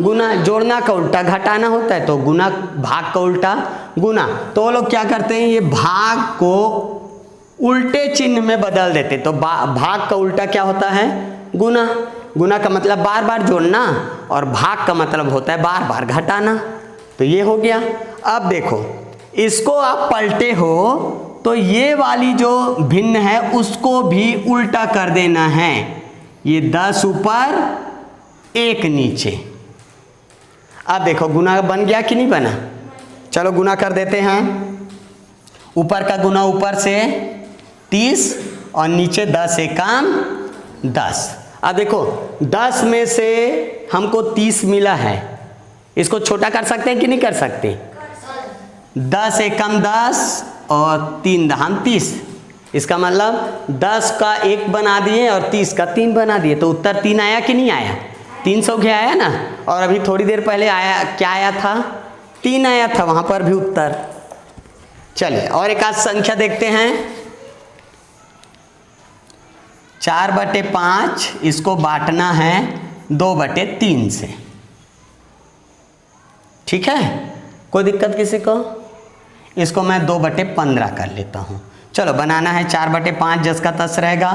गुना, जोड़ना का उल्टा घटाना होता है, तो गुना, भाग का उल्टा गुना। तो वो लोग क्या करते हैं, ये भाग को उल्टे चिन्ह में बदल देते, तो भाग का उल्टा क्या होता है, गुना। गुना का मतलब बार बार जोड़ना और भाग का मतलब होता है बार बार घटाना, तो ये हो गया। अब देखो, इसको आप पलटे हो तो ये वाली जो भिन्न है उसको भी उल्टा कर देना है, ये 10 ऊपर 1 नीचे। अब देखो गुना बन गया कि नहीं बना, चलो गुना कर देते हैं। ऊपर का गुना ऊपर से 30 और नीचे 10 एकम 10। अब देखो 10 में से हमको 30 मिला है, इसको छोटा कर सकते हैं कि नहीं कर सकते, 10 एकम 10 और 3 दहाम 30, इसका मतलब 10 का 1 बना दिए और 30 का 3 बना दिए, तो उत्तर 3 आया कि नहीं आया, 300 के आया ना। और अभी थोड़ी देर पहले आया, क्या आया था, 3 आया था, वहां पर भी उत्तर। चलिए और एक आध संख्या देखते हैं। 4/5 इसको बांटना है 2/3 से। ठीक है, कोई दिक्कत किसी को? इसको मैं 2/15 कर लेता हूँ। चलो बनाना है 4/5 जस का तस रहेगा,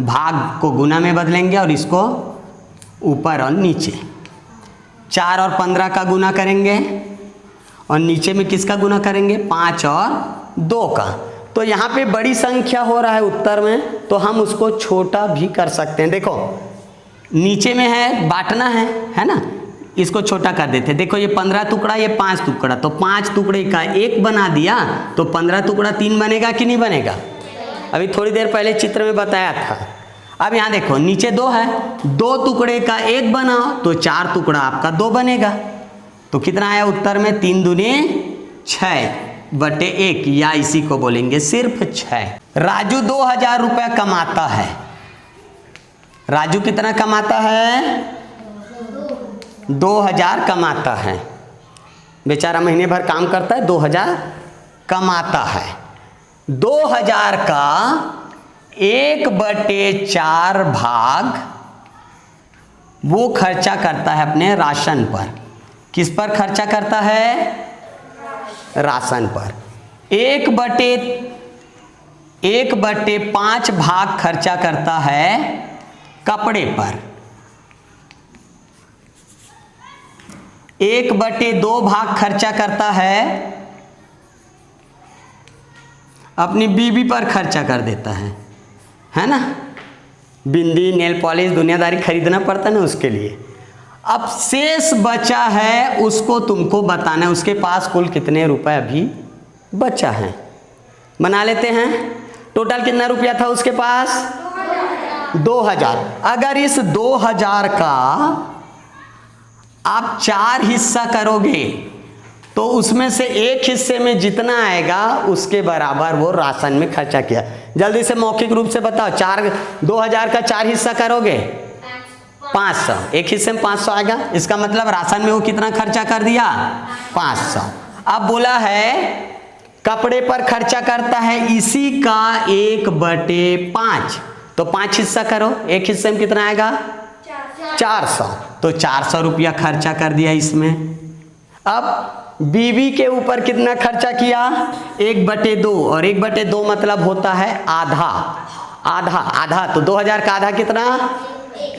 भाग को गुना में बदलेंगे और इसको ऊपर और नीचे 4 और 15 का गुना करेंगे और नीचे में किसका गुना करेंगे? 5 और 2 का। तो यहाँ पे बड़ी संख्या हो रहा है उत्तर में, तो हम उसको छोटा भी कर सकते हैं। देखो नीचे में है बांटना है ना, इसको छोटा कर देते हैं। देखो ये 15 टुकड़ा, ये 5 टुकड़ा, तो 5 टुकड़े का 1 बना दिया, तो 15 टुकड़ा 3 बनेगा कि नहीं बनेगा? अभी थोड़ी देर पहले चित्र में बताया था। अब यहाँ देखो नीचे 2 है, 2 टुकड़े का 1 बनाओ तो 4 टुकड़ा आपका 2 बनेगा। तो कितना आया उत्तर में? 3 दूनी 6/1, या इसी को बोलेंगे सिर्फ 6। राजू 2000 रुपया कमाता है। राजू कितना कमाता है? 2000 कमाता है। बेचारा महीने भर काम करता है, 2000 कमाता है। 2000 का 1/4 भाग वो खर्चा करता है अपने राशन पर। किस पर खर्चा करता है? राशन पर। 1/5 भाग खर्चा करता है कपड़े पर। 1/2 भाग खर्चा करता है अपनी बीवी पर, खर्चा कर देता है ना। बिंदी, नेल पॉलिश, दुनियादारी खरीदना पड़ता है ना, उसके लिए। अब शेष बचा है उसको तुमको बताना है, उसके पास कुल कितने रुपए अभी बचा है। बना लेते हैं। टोटल कितना रुपया था उसके पास? 2000। अगर इस 2000 का आप 4 हिस्सा करोगे तो उसमें से एक हिस्से में जितना आएगा उसके बराबर वो राशन में खर्चा किया। जल्दी से मौखिक रूप से बताओ। 2000 का 4 हिस्सा करोगे 500, एक हिस्से में 500 आएगा। इसका मतलब राशन में वो कितना खर्चा कर दिया? 500। अब बोला है कपड़े पर खर्चा करता है इसी का 1/5, तो 5 हिस्सा करो, एक हिस्से में कितना आएगा? 400। तो 400 रुपया खर्चा कर दिया इसमें। अब बीवी के ऊपर कितना खर्चा किया? 1/2, और 1/2 मतलब होता है आधा। आधा तो 2000 का आधा कितना?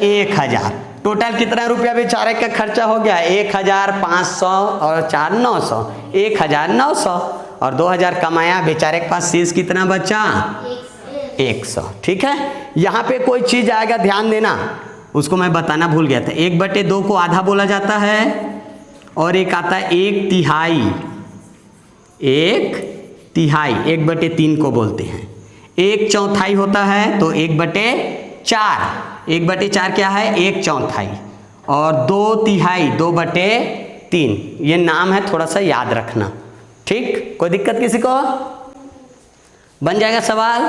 1000। टोटल कितना रुपया बेचारे का खर्चा हो गया? 1500 और 4 900, 1900। और 2000 कमाया, बेचारे के पास शेष कितना बचा? 100। ठीक है, यहाँ पे कोई चीज आएगा ध्यान देना, उसको मैं बताना भूल गया था। 1/2 को आधा बोला जाता है और एक आता है 1/3। 1/3 1/3 को बोलते हैं। 1/4 होता है तो 1/4। 1/4 क्या है? 1/4। और 2/3 2/3। ये नाम है, थोड़ा सा याद रखना। ठीक, कोई दिक्कत किसी को? बन जाएगा सवाल।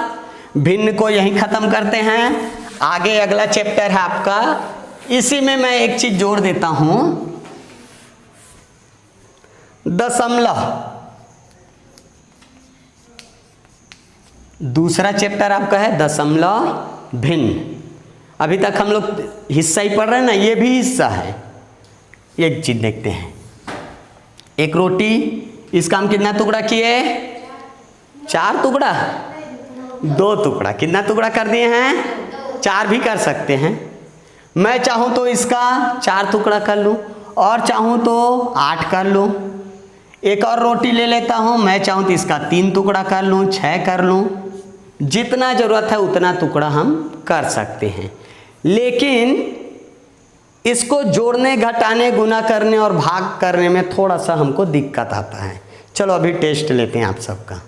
भिन्न को यहीं खत्म करते हैं। आगे अगला चैप्टर है आपका, इसी में मैं एक चीज जोड़ देता हूं, दशमलव। दूसरा चैप्टर आपका है दशमलव भिन्न। अभी तक हम लोग हिस्सा ही पढ़ रहे हैं ना, ये भी हिस्सा है। एक चीज देखते हैं, एक रोटी, इसका हम कितना टुकड़ा किए? 4 टुकड़ा, 2 टुकड़ा। कितना टुकड़ा कर दिए हैं? 4 भी कर सकते हैं। मैं चाहूं तो इसका 4 टुकड़ा कर लूं और चाहूं तो 8 कर लूं। एक और रोटी ले लेता हूं, मैं चाहूं तो इसका 3 टुकड़ा कर लूं, 6 कर लूं। जितना जरूरत है उतना टुकड़ा हम कर सकते हैं। लेकिन इसको जोड़ने, घटाने, गुना करने और भाग करने में थोड़ा सा हमको दिक्कत आता है। चलो अभी टेस्ट लेते हैं आप सबका।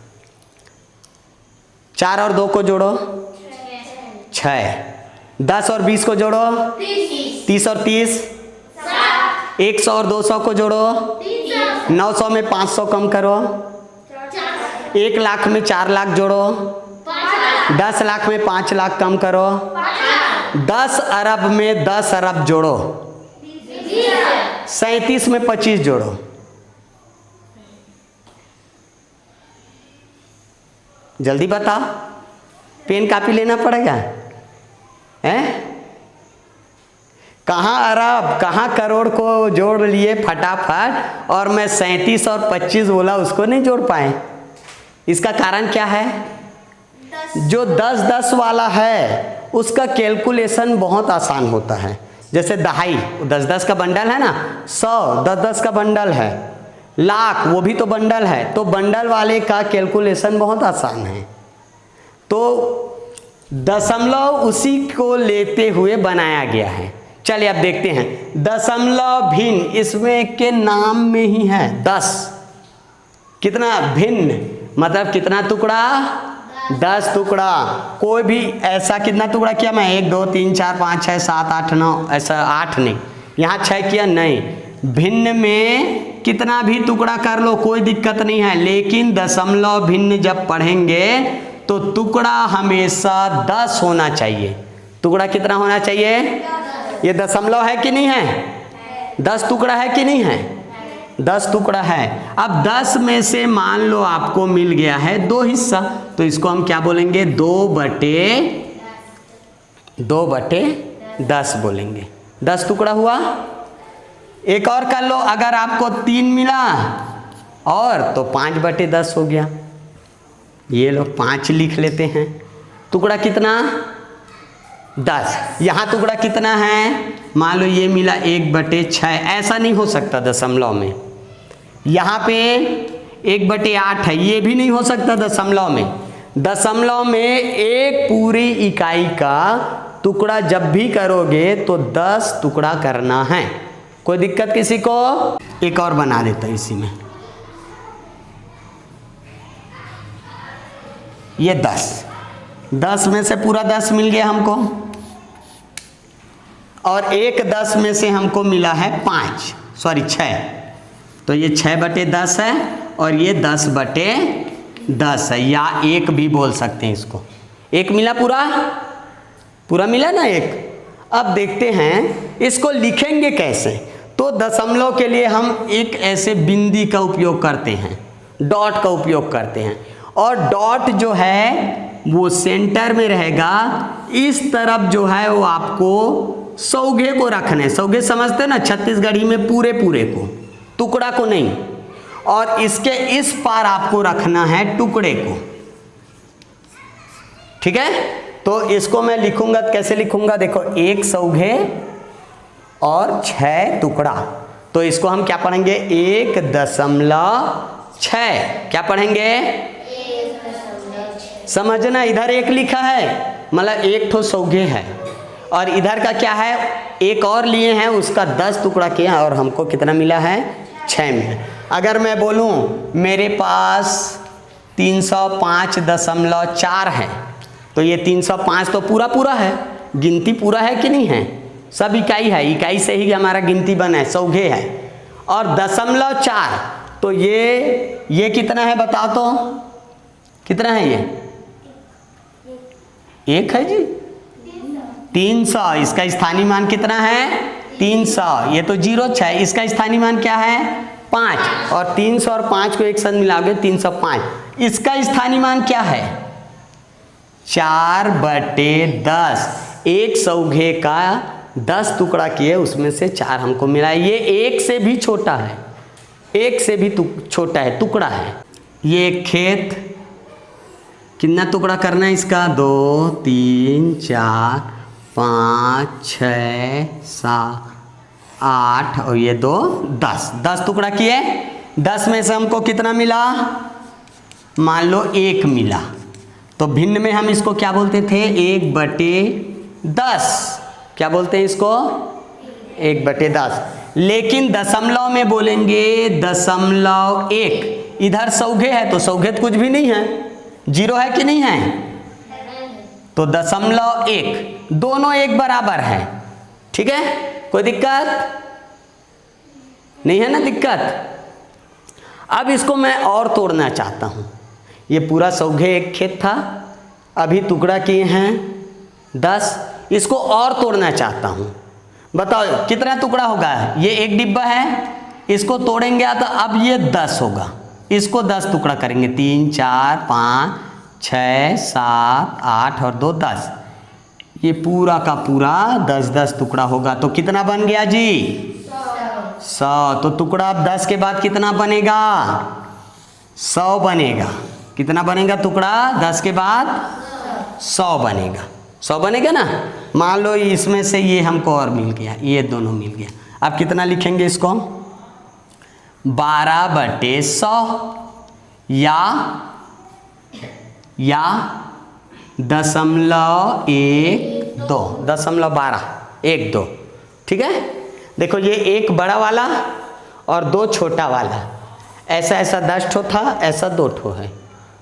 4 और 2 को जोड़ो 6। 10 और 20 को जोड़ो 30 और 30 100 और 200 को जोड़ो 900 में 500 कम करो। 1 लाख में 4 लाख जोड़ो। 10 लाख में 5 लाख कम करो। 10 अरब में 10 अरब जोड़ो। 37 में 25 जोड़ो। जल्दी बता, पेन कापी लेना पड़ेगा। हैं? कहाँ अरब कहाँ करोड़ को जोड़ लिए फटाफट, और मैं 37 और 25 बोला उसको नहीं जोड़ पाए। इसका कारण क्या है? जो 10-10 वाला है उसका कैलकुलेशन बहुत आसान होता है। जैसे दहाई 10-10 का बंडल है ना, 100 10-10 का बंडल है, लाख वो भी तो बंडल है, तो बंडल वाले का कैलकुलेशन बहुत आसान है। तो दशमलव उसी को लेते हुए बनाया गया है। चलिए अब देखते हैं दशमलव भिन्न, इसमें के नाम में ही है 10। कितना भिन्न मतलब कितना टुकड़ा? 10 टुकड़ा। कोई भी ऐसा कितना टुकड़ा किया मैं? 1 2 3 4 5 6 7 8 9, ऐसा 8 नहीं, यहाँ 6 किया नहीं। भिन्न में कितना भी टुकड़ा कर लो कोई दिक्कत नहीं है, लेकिन दशमलव भिन्न जब पढ़ेंगे तो टुकड़ा हमेशा 10 होना चाहिए। टुकड़ा कितना होना चाहिए? ये दशमलव है कि नहीं है? 10 टुकड़ा है कि नहीं है? 10 टुकड़ा है। अब 10 में से मान लो आपको मिल गया है 2 हिस्सा, तो इसको हम क्या बोलेंगे? 2/10 बोलेंगे। 10 टुकड़ा हुआ। एक और कर लो, अगर आपको 3 मिला और तो 5/10 हो गया। ये लो 5 लिख लेते हैं। टुकड़ा कितना? 10। यहाँ टुकड़ा कितना है? मान लो ये मिला 1/6। ऐसा नहीं हो सकता दशमलव में। यहाँ पे 1/8 है, ये भी नहीं हो सकता दशमलव में। दशमलव में एक पूरी इकाई का टुकड़ा जब भी करोगे तो 10 टुकड़ा करना है। कोई दिक्कत किसी को? एक और बना देता है इसी में। ये 10 में से पूरा 10 मिल गया हमको, और एक 10 में से हमको मिला है 6, तो ये 6/10 है और ये 10/10 है, या 1 भी बोल सकते हैं इसको। 1 मिला पूरा मिला ना 1। अब देखते हैं इसको लिखेंगे कैसे। तो दशमलव के लिए हम एक ऐसे बिंदी का उपयोग करते हैं, डॉट का उपयोग करते हैं, और डॉट जो है वो सेंटर में रहेगा। इस तरफ जो है वो आपको सौगे को रखने, सौगे समझते ना, छत्तीसगढ़ी में पूरे को, टुकड़ा को नहीं, और इसके इस पार आपको रखना है टुकड़े को। ठीक है, तो इसको मैं लिखूंगा, कैसे लिखूंगा? देखो 1 सौगे और 6 टुकड़ा, तो इसको हम क्या पढ़ेंगे? 1.6। क्या पढ़ेंगे? समझना, इधर 1 लिखा है मतलब 1 ठो सौगे है, और इधर का क्या है? 1 और लिए हैं, उसका 10 टुकड़ा किया और हमको कितना मिला है? 6 मिला। अगर मैं बोलूं मेरे पास 305.4 है, तो ये 305 तो पूरा है, गिनती पूरा है कि नहीं है? सब इकाई है, इकाई से ही हमारा गिनती बना है, सौगे है। और 0.4, तो ये कितना है बताओ तो? कितना है ये? 1 है जी, 300। इसका स्थानीय मान कितना है? 300। ये तो 0 है, इसका स्थानीय मान क्या है? 5, और 300 और 5 को एक साथ मिलाओगे 305। इसका स्थानीय मान क्या है? 4/10। 1 सौगे का 10 टुकड़ा किए, उसमें से 4 हमको मिला। ये 1 से भी छोटा है, 1 से भी छोटा है, टुकड़ा है। ये खेत कितना टुकड़ा करना है इसका? 2 3 4 5 6 7 8 और ये 2 10 टुकड़ा किए। 10 में से हमको कितना मिला? मान लो 1 मिला, तो भिन्न में हम इसको क्या बोलते थे? 1/10। क्या बोलते हैं इसको? 1/10। लेकिन दशमलव में बोलेंगे 0.1। इधर सौगे है तो सौगे कुछ भी नहीं है, 0 है कि नहीं है? तो 0.1, दोनों एक बराबर है। ठीक है, कोई दिक्कत नहीं है ना? दिक्कत। अब इसको मैं और तोड़ना चाहता हूँ। ये पूरा सौगे एक खेत था, अभी टुकड़ा किए हैं 10, इसको और तोड़ना चाहता हूँ। बताओ कितना टुकड़ा होगा? ये 1 डिब्बा है, इसको तोड़ेंगे तो अब ये 10 होगा। इसको 10 टुकड़ा करेंगे, 3 4 5 6 7 8 और 2 10। ये पूरा का पूरा 10-10 टुकड़ा होगा तो कितना बन गया जी 100। तो टुकड़ा अब 10 के बाद कितना बनेगा 100 बनेगा। कितना बनेगा टुकड़ा 10 के बाद 100 बनेगा। 100 बनेगा ना। मान लो इसमें से ये हमको और मिल गया, ये दोनों मिल गया। अब कितना लिखेंगे इसको 12/100 या 0.12 0.12 ठीक है। देखो ये एक बड़ा वाला और 2 छोटा वाला, ऐसा 10 ठो था, ऐसा 2 ठो है।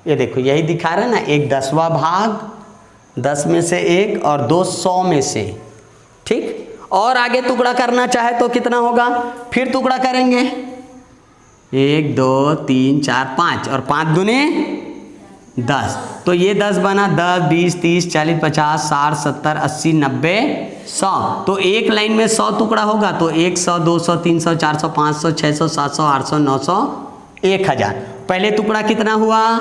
ये देखो यही दिखा रहा है ना, एक 10वां भाग 10 में से 1 और 2 100 में से। ठीक। और आगे टुकड़ा करना चाहे तो कितना होगा, फिर टुकड़ा करेंगे 1 2 3 4 5 और 5 दूने 10। तो ये 10 बना 10 20 30 40 50 60 70 80 90 100। तो एक लाइन में 100 टुकड़ा होगा तो 100 200 300 400 500 600 700 800 900 1000। पहले टुकड़ा कितना हुआ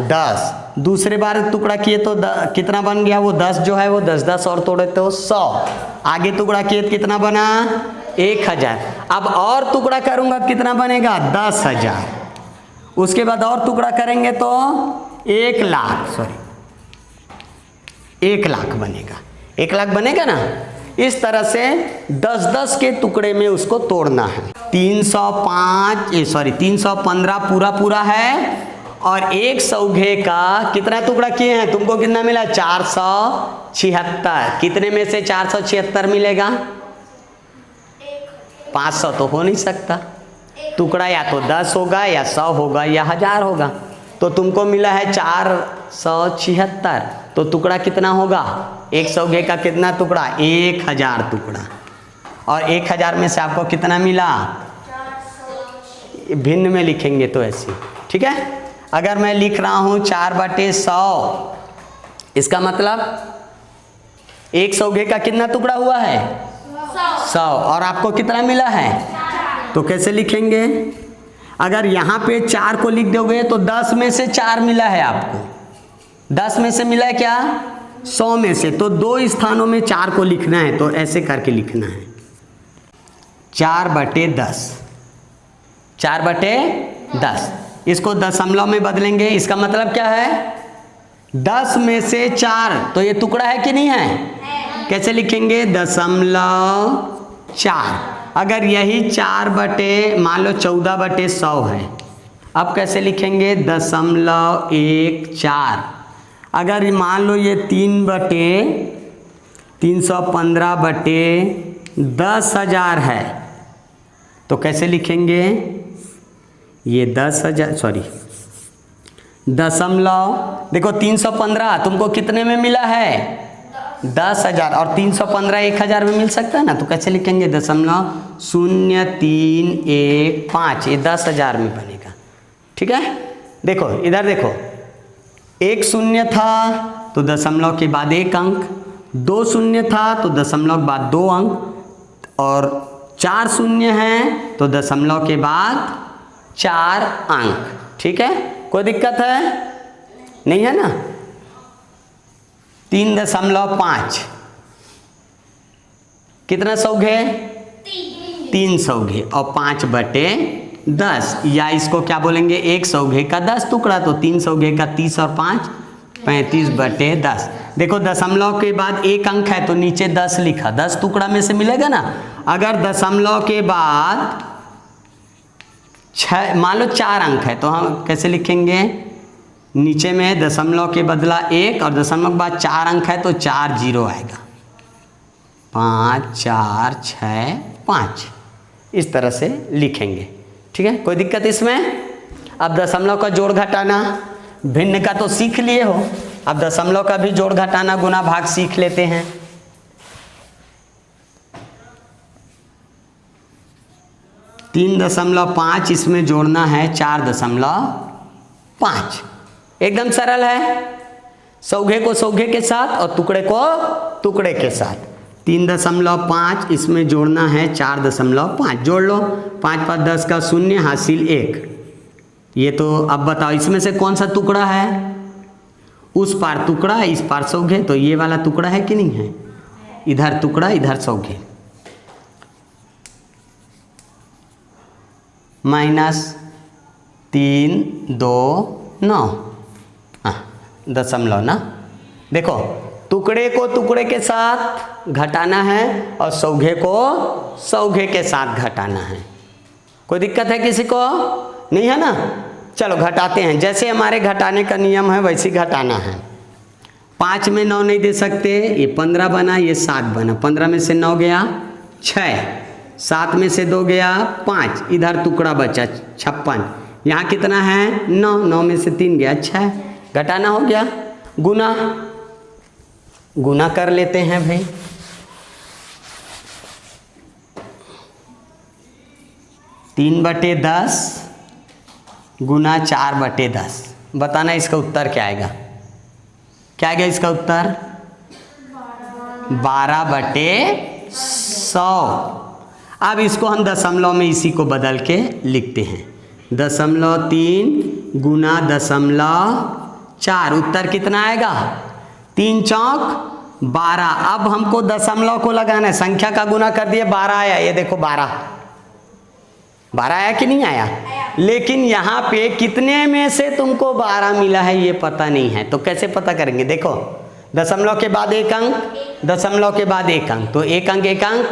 10। दूसरे बार टुकड़ा किए तो कितना बन गया, वो 10 जो है वो 10 और तोड़े तो 100। आगे टुकड़ा किए तो कितना बना 1000। अब और टुकड़ा करूंगा कितना बनेगा 10,000। उसके बाद और टुकड़ा करेंगे तो 1 लाख बनेगा। 1 लाख बनेगा ना। इस तरह से 10-10 के टुकड़े में उसको तोड़ना है। 315 पूरा है और 1 सौघे का कितना टुकड़ा किए हैं, तुमको कितना मिला 476। कितने में से 476 मिलेगा 500 तो हो नहीं सकता। टुकड़ा या तो 10 होगा या 100 होगा या 1000 होगा। तो तुमको मिला है 476। तो टुकड़ा कितना होगा 1 सौघे का कितना टुकड़ा 1000 टुकड़ा। और 1000 में से आपको कितना मिला, भिन्न में लिखेंगे तो ऐसे। ठीक है। अगर मैं लिख रहा हूँ 4/100, इसका मतलब 1 सौघे का कितना टुकड़ा हुआ है 100 और आपको कितना मिला है। तो कैसे लिखेंगे, अगर यहाँ पे 4 को लिख दोगे तो 10 में से 4 मिला है आपको। 10 में से मिला है क्या 100 में से, तो 2 स्थानों में 4 को लिखना है। तो ऐसे करके लिखना है 4/10। 4/10 इसको दशमलव में बदलेंगे। इसका मतलब क्या है 10 में से 4, तो ये टुकड़ा है कि नहीं है। कैसे लिखेंगे 0.4। अगर यही 4 मान लो 14/100 है, अब कैसे लिखेंगे 0.14। अगर मान लो ये 315/10,000 है तो कैसे लिखेंगे ये 10,000 दशमलव। देखो 315 तुमको कितने में मिला है 10,000 और 315 1000 में मिल सकता है ना। तो कैसे लिखेंगे 0.0315। ये 10,000 में बनेगा। ठीक है। देखो इधर देखो, 1 शून्य था तो दशमलव के बाद 1 अंक, 2 शून्य था तो दशमलव के बाद 2 अंक, और 4 शून्य हैं तो दशमलव के बाद 4 अंक। ठीक है। कोई दिक्कत है नहीं है ना। 3.5 कितना सौघे 3 सौघे और 5/10, या इसको क्या बोलेंगे 1 सौघे का 10 टुकड़ा। तो 3 सौघे का 30 और 5 35/10। देखो दशमलव के बाद 1 अंक है तो नीचे 10 लिखा, 10 टुकड़ा में से मिलेगा ना। अगर दशमलव के बाद 6 मान लो 4 अंक है तो हम कैसे लिखेंगे, नीचे में दशमलव के बदला 1 और दशमलव के बाद 4 अंक है तो 4 0 आएगा। 5 4 6 5 इस तरह से लिखेंगे। ठीक है। कोई दिक्कत इसमें। अब दशमलव का जोड़ घटाना, भिन्न का तो सीख लिए हो, अब दशमलव का भी जोड़ घटाना गुना भाग सीख लेते हैं। तीन 3.5 इसमें जोड़ना है 4.5। एकदम सरल है। सौघे को सौघे के साथ और टुकड़े को टुकड़े के साथ। 3.5 इसमें जोड़ना है 4.5। जोड़ लो, 5 5 10 का 0 हासिल 1। ये तो अब बताओ इसमें से कौन सा टुकड़ा है, उस पार टुकड़ा इस पार सौघे, तो ये वाला टुकड़ा है कि नहीं है, इधर टुकड़ा इधर सौघे, -329 दशमलव ना। देखो टुकड़े को टुकड़े के साथ घटाना है और सौघे को सौघे के साथ घटाना है। कोई दिक्कत है किसी को? नहीं है ना। चलो घटाते हैं, जैसे हमारे घटाने का नियम है वैसे घटाना है। 5 में 9 नहीं दे सकते, ये 15 बना, ये 7 बना, 15 में से 9 गया 6, 7 में से 2 गया 5, इधर टुकड़ा बचा 56, यहाँ कितना है 9, 9 में से 3 गया 6, घटाना हो गया। गुना कर लेते हैं भाई। 3/10 गुना 4/10, बताना इसका उत्तर क्या आएगा। क्या आएगा इसका उत्तर? 12/100। अब इसको हम दशमलव में इसी को बदल के लिखते हैं, 0.3 गुना 0.4, उत्तर कितना आएगा? 3 चौक 12। अब हमको दशमलव को लगाना है, संख्या का गुना कर दिए 12 आया, ये देखो 12 आया कि नहीं आया? लेकिन यहाँ पे कितने में से तुमको 12 मिला है ये पता नहीं है, तो कैसे पता करेंगे? देखो दशमलव के बाद 1 अंक, दशमलव के बाद 1 अंक, तो 1 अंक 1 अंक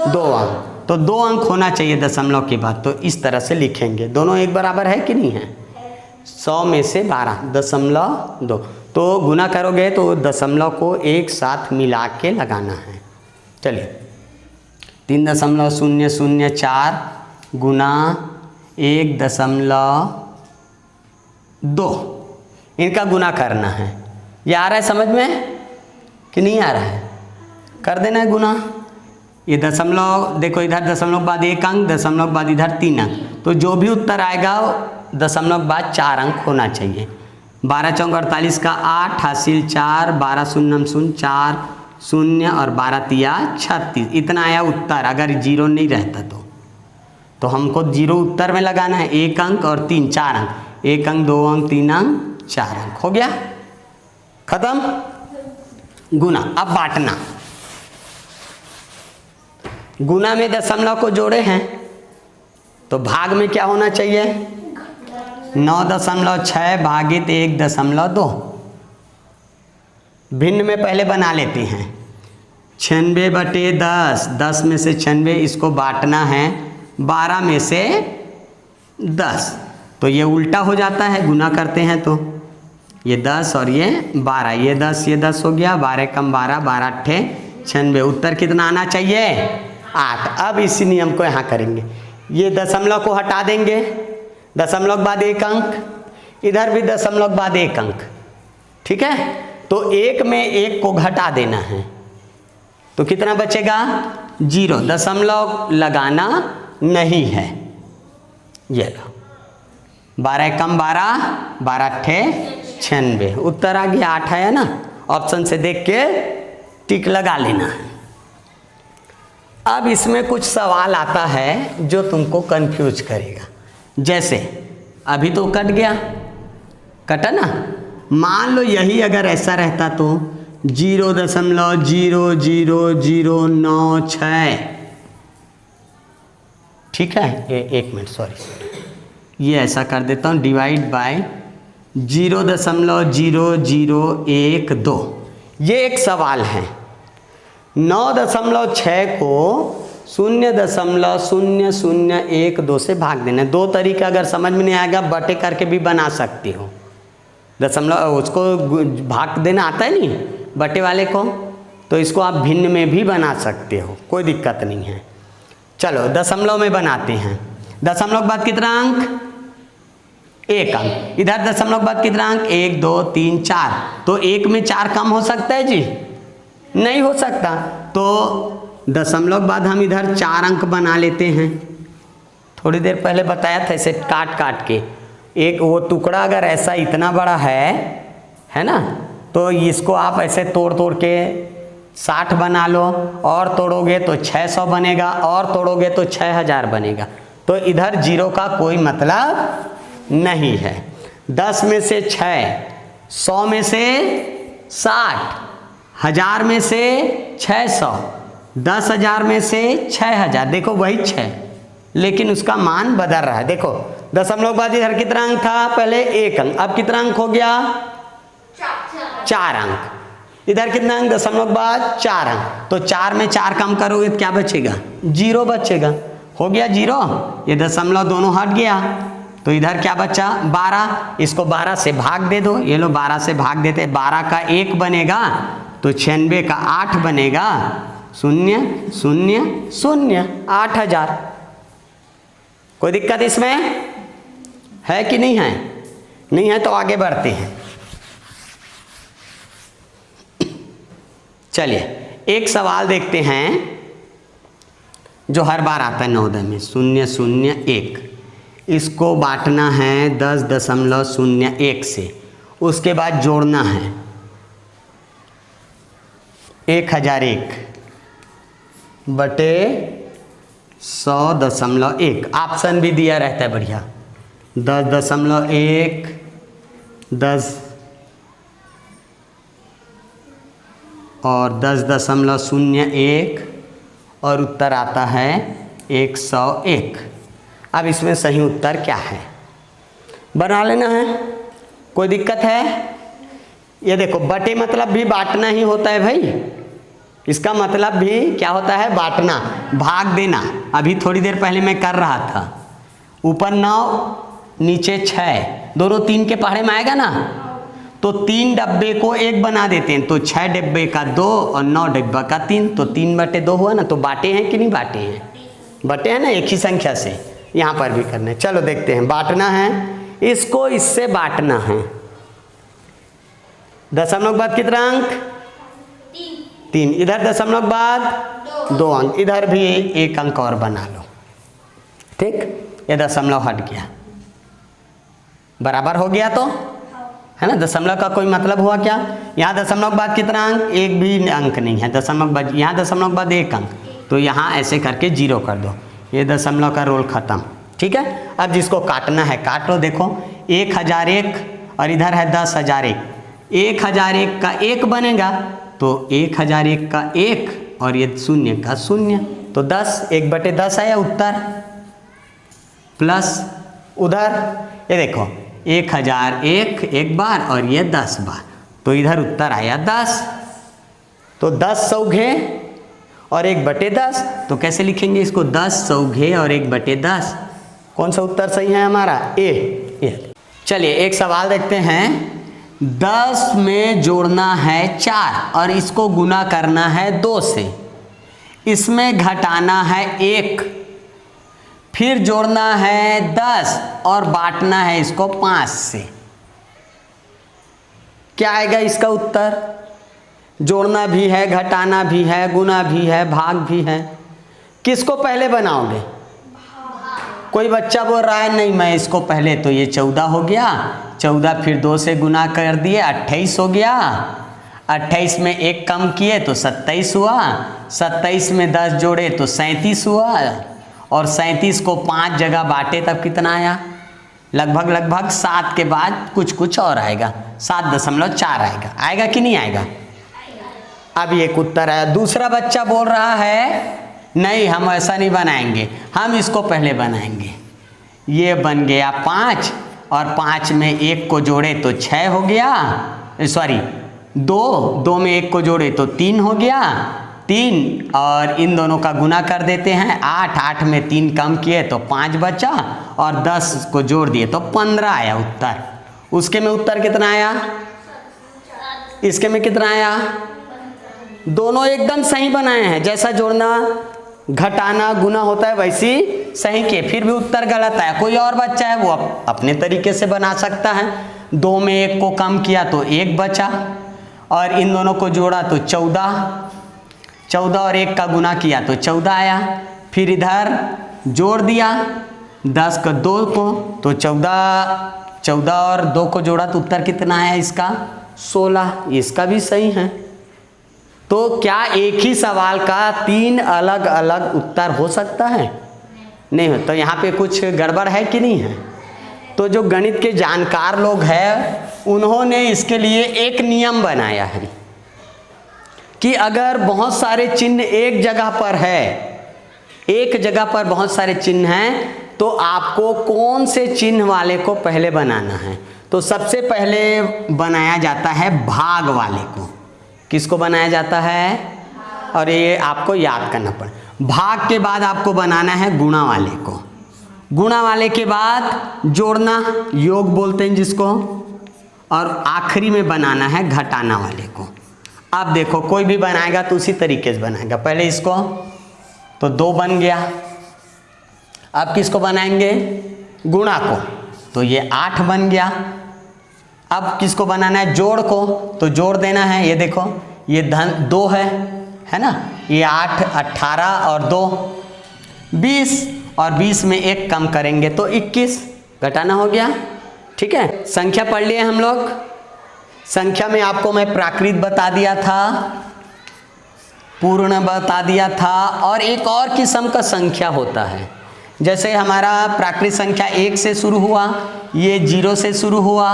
2 अंक, तो 2 अंक होना चाहिए दशमलव के बाद, तो इस तरह से लिखेंगे। दोनों एक बराबर है कि नहीं है? 100 में से 12.2, तो गुना करोगे तो दशमलव को एक साथ मिला के लगाना है। चलिए 3.004 गुना 1.2, इनका गुना करना है। ये आ रहा है समझ में कि नहीं आ रहा है? कर देना है गुना। ये दशमलव देखो, इधर दशमलव बाद 1 अंक, दशमलव बाद इधर 3 अंक, तो जो भी उत्तर आएगा दशमलव बाद 4 अंक होना चाहिए। 12 चौक 48 का 8 हासिल 4, 12 शून्य 4 0 और 12 तिया 36, इतना आया उत्तर। अगर 0 नहीं रहता तो हमको 0 उत्तर में लगाना है। 1 अंक और 3 4 अंक, 1 अंक 2 अंक 3 अंक 4 अंक, हो गया खत्म गुना। अब बांटना, गुना में दशमलव को जोड़े हैं तो भाग में क्या होना चाहिए? 9.6 भागित 1.2। भिन्न में पहले बना लेते हैं, 96/10, 10 में से 96, इसको बांटना है 12 में से 10, तो ये उल्टा हो जाता है, गुना करते हैं तो ये 10 और ये 12, ये 10 हो गया, 12 कम 12, 12 8 96, उत्तर कितना आना चाहिए? 8। अब इसी नियम को यहाँ करेंगे, ये दशमलव को हटा देंगे, दशमलव बाद 1 अंक, इधर भी दशमलव बाद 1 अंक, ठीक है, तो 1 में 1 को घटा देना है, तो कितना बचेगा? 0, दशमलव लगाना नहीं है। ये लो 12 कम 12, 12 8 96, उत्तर आ गया 8 है ना। ऑप्शन से देख के टिक लगा लेना है। अब इसमें कुछ सवाल आता है जो तुमको कंफ्यूज करेगा, जैसे अभी तो कट गया, कटा ना, मान लो यही अगर ऐसा रहता तो 0.000096, ठीक है, 1 मिनट सॉरी, ये ऐसा कर देता हूँ, डिवाइड बाय 0.0012, ये एक सवाल है। 9.6 को 0.0012 से भाग देना। 2 तरीका अगर समझ में नहीं आएगा बटे करके भी बना सकती हो, दशमलव उसको भाग देना आता है नहीं बटे वाले को, तो इसको आप भिन्न में भी बना सकते हो, कोई दिक्कत नहीं है। चलो दशमलव में बनाते हैं। दशमलव के बाद कितना अंक? 1 अंक, इधर दशमलव के बाद कितना अंक? 1 2 3 4, तो 1 में 4 कम हो सकता है जी? नहीं हो सकता, तो दशमलव के बाद हम इधर 4 अंक बना लेते हैं। थोड़ी देर पहले बताया था ऐसे काट के, एक वो टुकड़ा अगर ऐसा इतना बड़ा है ना, तो इसको आप ऐसे तोड़ के 60 बना लो, और तोड़ोगे तो 600 बनेगा, और तोड़ोगे तो 6000 बनेगा, तो इधर 0 का कोई मतलब नहीं है। 10 में से 6 100 में से 60, 1000 में से 600, 10,000 में से 6,000। देखो वही 6, लेकिन उसका मान बदल रहा है। देखो दशमलव के बाद इधर कितना अंक था, पहले 1 अंक, अब कितना अंक हो गया, 4 अंक। इधर कितना अंक, दशमलव के बाद 4 अंक, तो 4 में 4 कम करोगे तो क्या बचेगा, 0 बचेगा। हो गया 0, ये दशमलव दोनों हट गया, तो इधर क्या बचा, 12। इसको 12 से भाग दे दो, ये लो 12 से भाग देते, 12 का 1 बनेगा तो 96 का 8 बनेगा, 0 0 0, 8000। कोई दिक्कत इसमें है कि नहीं है? नहीं है तो आगे बढ़ते हैं। चलिए एक सवाल देखते हैं जो हर बार आता है नवोदय में, 0 0 1। इसको बांटना है 10.01 से, उसके बाद जोड़ना है 1001 बटे 100.1। ऑप्शन भी दिया रहता है बढ़िया, 10.1, 10 और 10.01 और उत्तर आता है 101। अब इसमें सही उत्तर क्या है बना लेना है, कोई दिक्कत है? ये देखो बटे मतलब भी बांटना ही होता है भाई, इसका मतलब भी क्या होता है, बांटना, भाग देना। अभी थोड़ी देर पहले मैं कर रहा था, ऊपर 9 नीचे 6, दोनों 3 के पहाड़े में आएगा ना, तो 3 डब्बे को 1 बना देते हैं, तो 6 डब्बे का 2 और 9 डब्बा का 3, तो 3/2 हुआ ना। तो बांटे हैं कि नहीं बांटे हैं, बटे हैं ना, एक ही संख्या से। यहाँ पर भी करना है, चलो देखते हैं। बांटना है, इसको इससे बांटना है। दशमलव के बाद कितना अंक, 3। इधर दशमलव के बाद 2 अंक, इधर भी 1 अंक और बना लो, ठीक। ये दशमलव हट गया, बराबर हो गया तो है ना। दशमलव का कोई मतलब हुआ क्या, यहाँ दशमलव के बाद कितना अंक, 1 भी अंक नहीं है। दशमलव के बाद यहाँ दशमलव के बाद 1 अंक, तो यहाँ ऐसे करके 0 कर दो, ये दशमलव का रोल खत्म, ठीक है। अब जिसको काटना है काट लो। देखो 1001 और इधर है 10,001, 1001 का 1 बनेगा, तो 1001 का 1 और ये 0 का 0, तो 10, 1/10 आया उत्तर। प्लस उधर ये देखो 1001 एक बार और ये 10 बार, तो इधर उत्तर आया 10। तो 10 सौघे और 1/10, तो कैसे लिखेंगे इसको, 10 सौघे और 1/10। कौन सा उत्तर सही है हमारा, ए। चलिए एक सवाल देखते हैं। 10 में जोड़ना है 4 और इसको गुना करना है 2 से, इसमें घटाना है 1, फिर जोड़ना है 10 और बांटना है इसको 5 से। क्या आएगा इसका उत्तर? जोड़ना भी है, घटाना भी है, गुना भी है, भाग भी है। किसको पहले बनाओगे? कोई बच्चा बोल रहा है नहीं मैं इसको पहले, तो ये 14 हो गया, 14 फिर 2 से गुना कर दिए 28 हो गया, 28 में 1 कम किए तो 27 हुआ, 27 में 10 जोड़े तो 37 हुआ, और 37 को 5 जगह बांटे तब कितना आया, लगभग 7 के बाद कुछ और आएगा, 7.4 आएगा। आएगा कि नहीं आएगा? अब एक उत्तर आया। दूसरा बच्चा बोल रहा है नहीं हम ऐसा नहीं बनाएंगे, हम इसको पहले बनाएंगे। ये बन गया 5 और 5 में 1 को जोड़े तो 6 हो गया, सॉरी 2 में 1 को जोड़े तो 3 हो गया, 3 और इन दोनों का गुना कर देते हैं 8 में 3 कम किए तो 5 बचा, और 10 को जोड़ दिए तो 15 आया उत्तर। उसके में उत्तर कितना आया, इसके में कितना आया? दोनों एकदम सही बनाए हैं, जैसा जोड़ना घटाना गुना होता है वैसी सही किए, फिर भी उत्तर गलत आया। कोई और बच्चा है वो अपने तरीके से बना सकता है। 2 में 1 को कम किया तो 1 बचा, और इन दोनों को जोड़ा तो 14 और 1 का गुना किया तो 14 आया, फिर इधर जोड़ दिया 10 का 2 को तो 14 और 2 को जोड़ा तो उत्तर कितना आया इसका, 16। इसका भी सही है। तो क्या एक ही सवाल का 3 अलग अलग उत्तर हो सकता है? नहीं हो, तो यहाँ पे कुछ गड़बड़ है कि नहीं है? तो जो गणित के जानकार लोग हैं उन्होंने इसके लिए एक नियम बनाया है कि अगर बहुत सारे चिन्ह एक जगह पर है, एक जगह पर बहुत सारे चिन्ह हैं, तो आपको कौन से चिन्ह वाले को पहले बनाना है। तो सबसे पहले बनाया जाता है भाग वाले को। किसको बनाया जाता है? और ये आपको याद करना पड़े। भाग के बाद आपको बनाना है गुणा वाले को, गुणा वाले के बाद जोड़ना, योग बोलते हैं जिसको, और आखिरी में बनाना है घटाना वाले को। अब देखो कोई भी बनाएगा तो उसी तरीके से बनाएगा। पहले इसको तो 2 बन गया। अब किसको बनाएंगे? गुणा को, तो ये 8 बन गया। अब किसको बनाना है? जोड़ को, तो जोड़ देना है। ये देखो ये धन 2 है ना, ये 8 18 और 2 20, और 20 में 1 कम करेंगे तो 21, घटाना हो गया। ठीक है, संख्या पढ़ लिए हम लोग। संख्या में आपको मैं प्राकृत बता दिया था, पूर्ण बता दिया था, और एक और किस्म का संख्या होता है। जैसे हमारा प्राकृत संख्या 1 से शुरू हुआ, ये 0 से शुरू हुआ।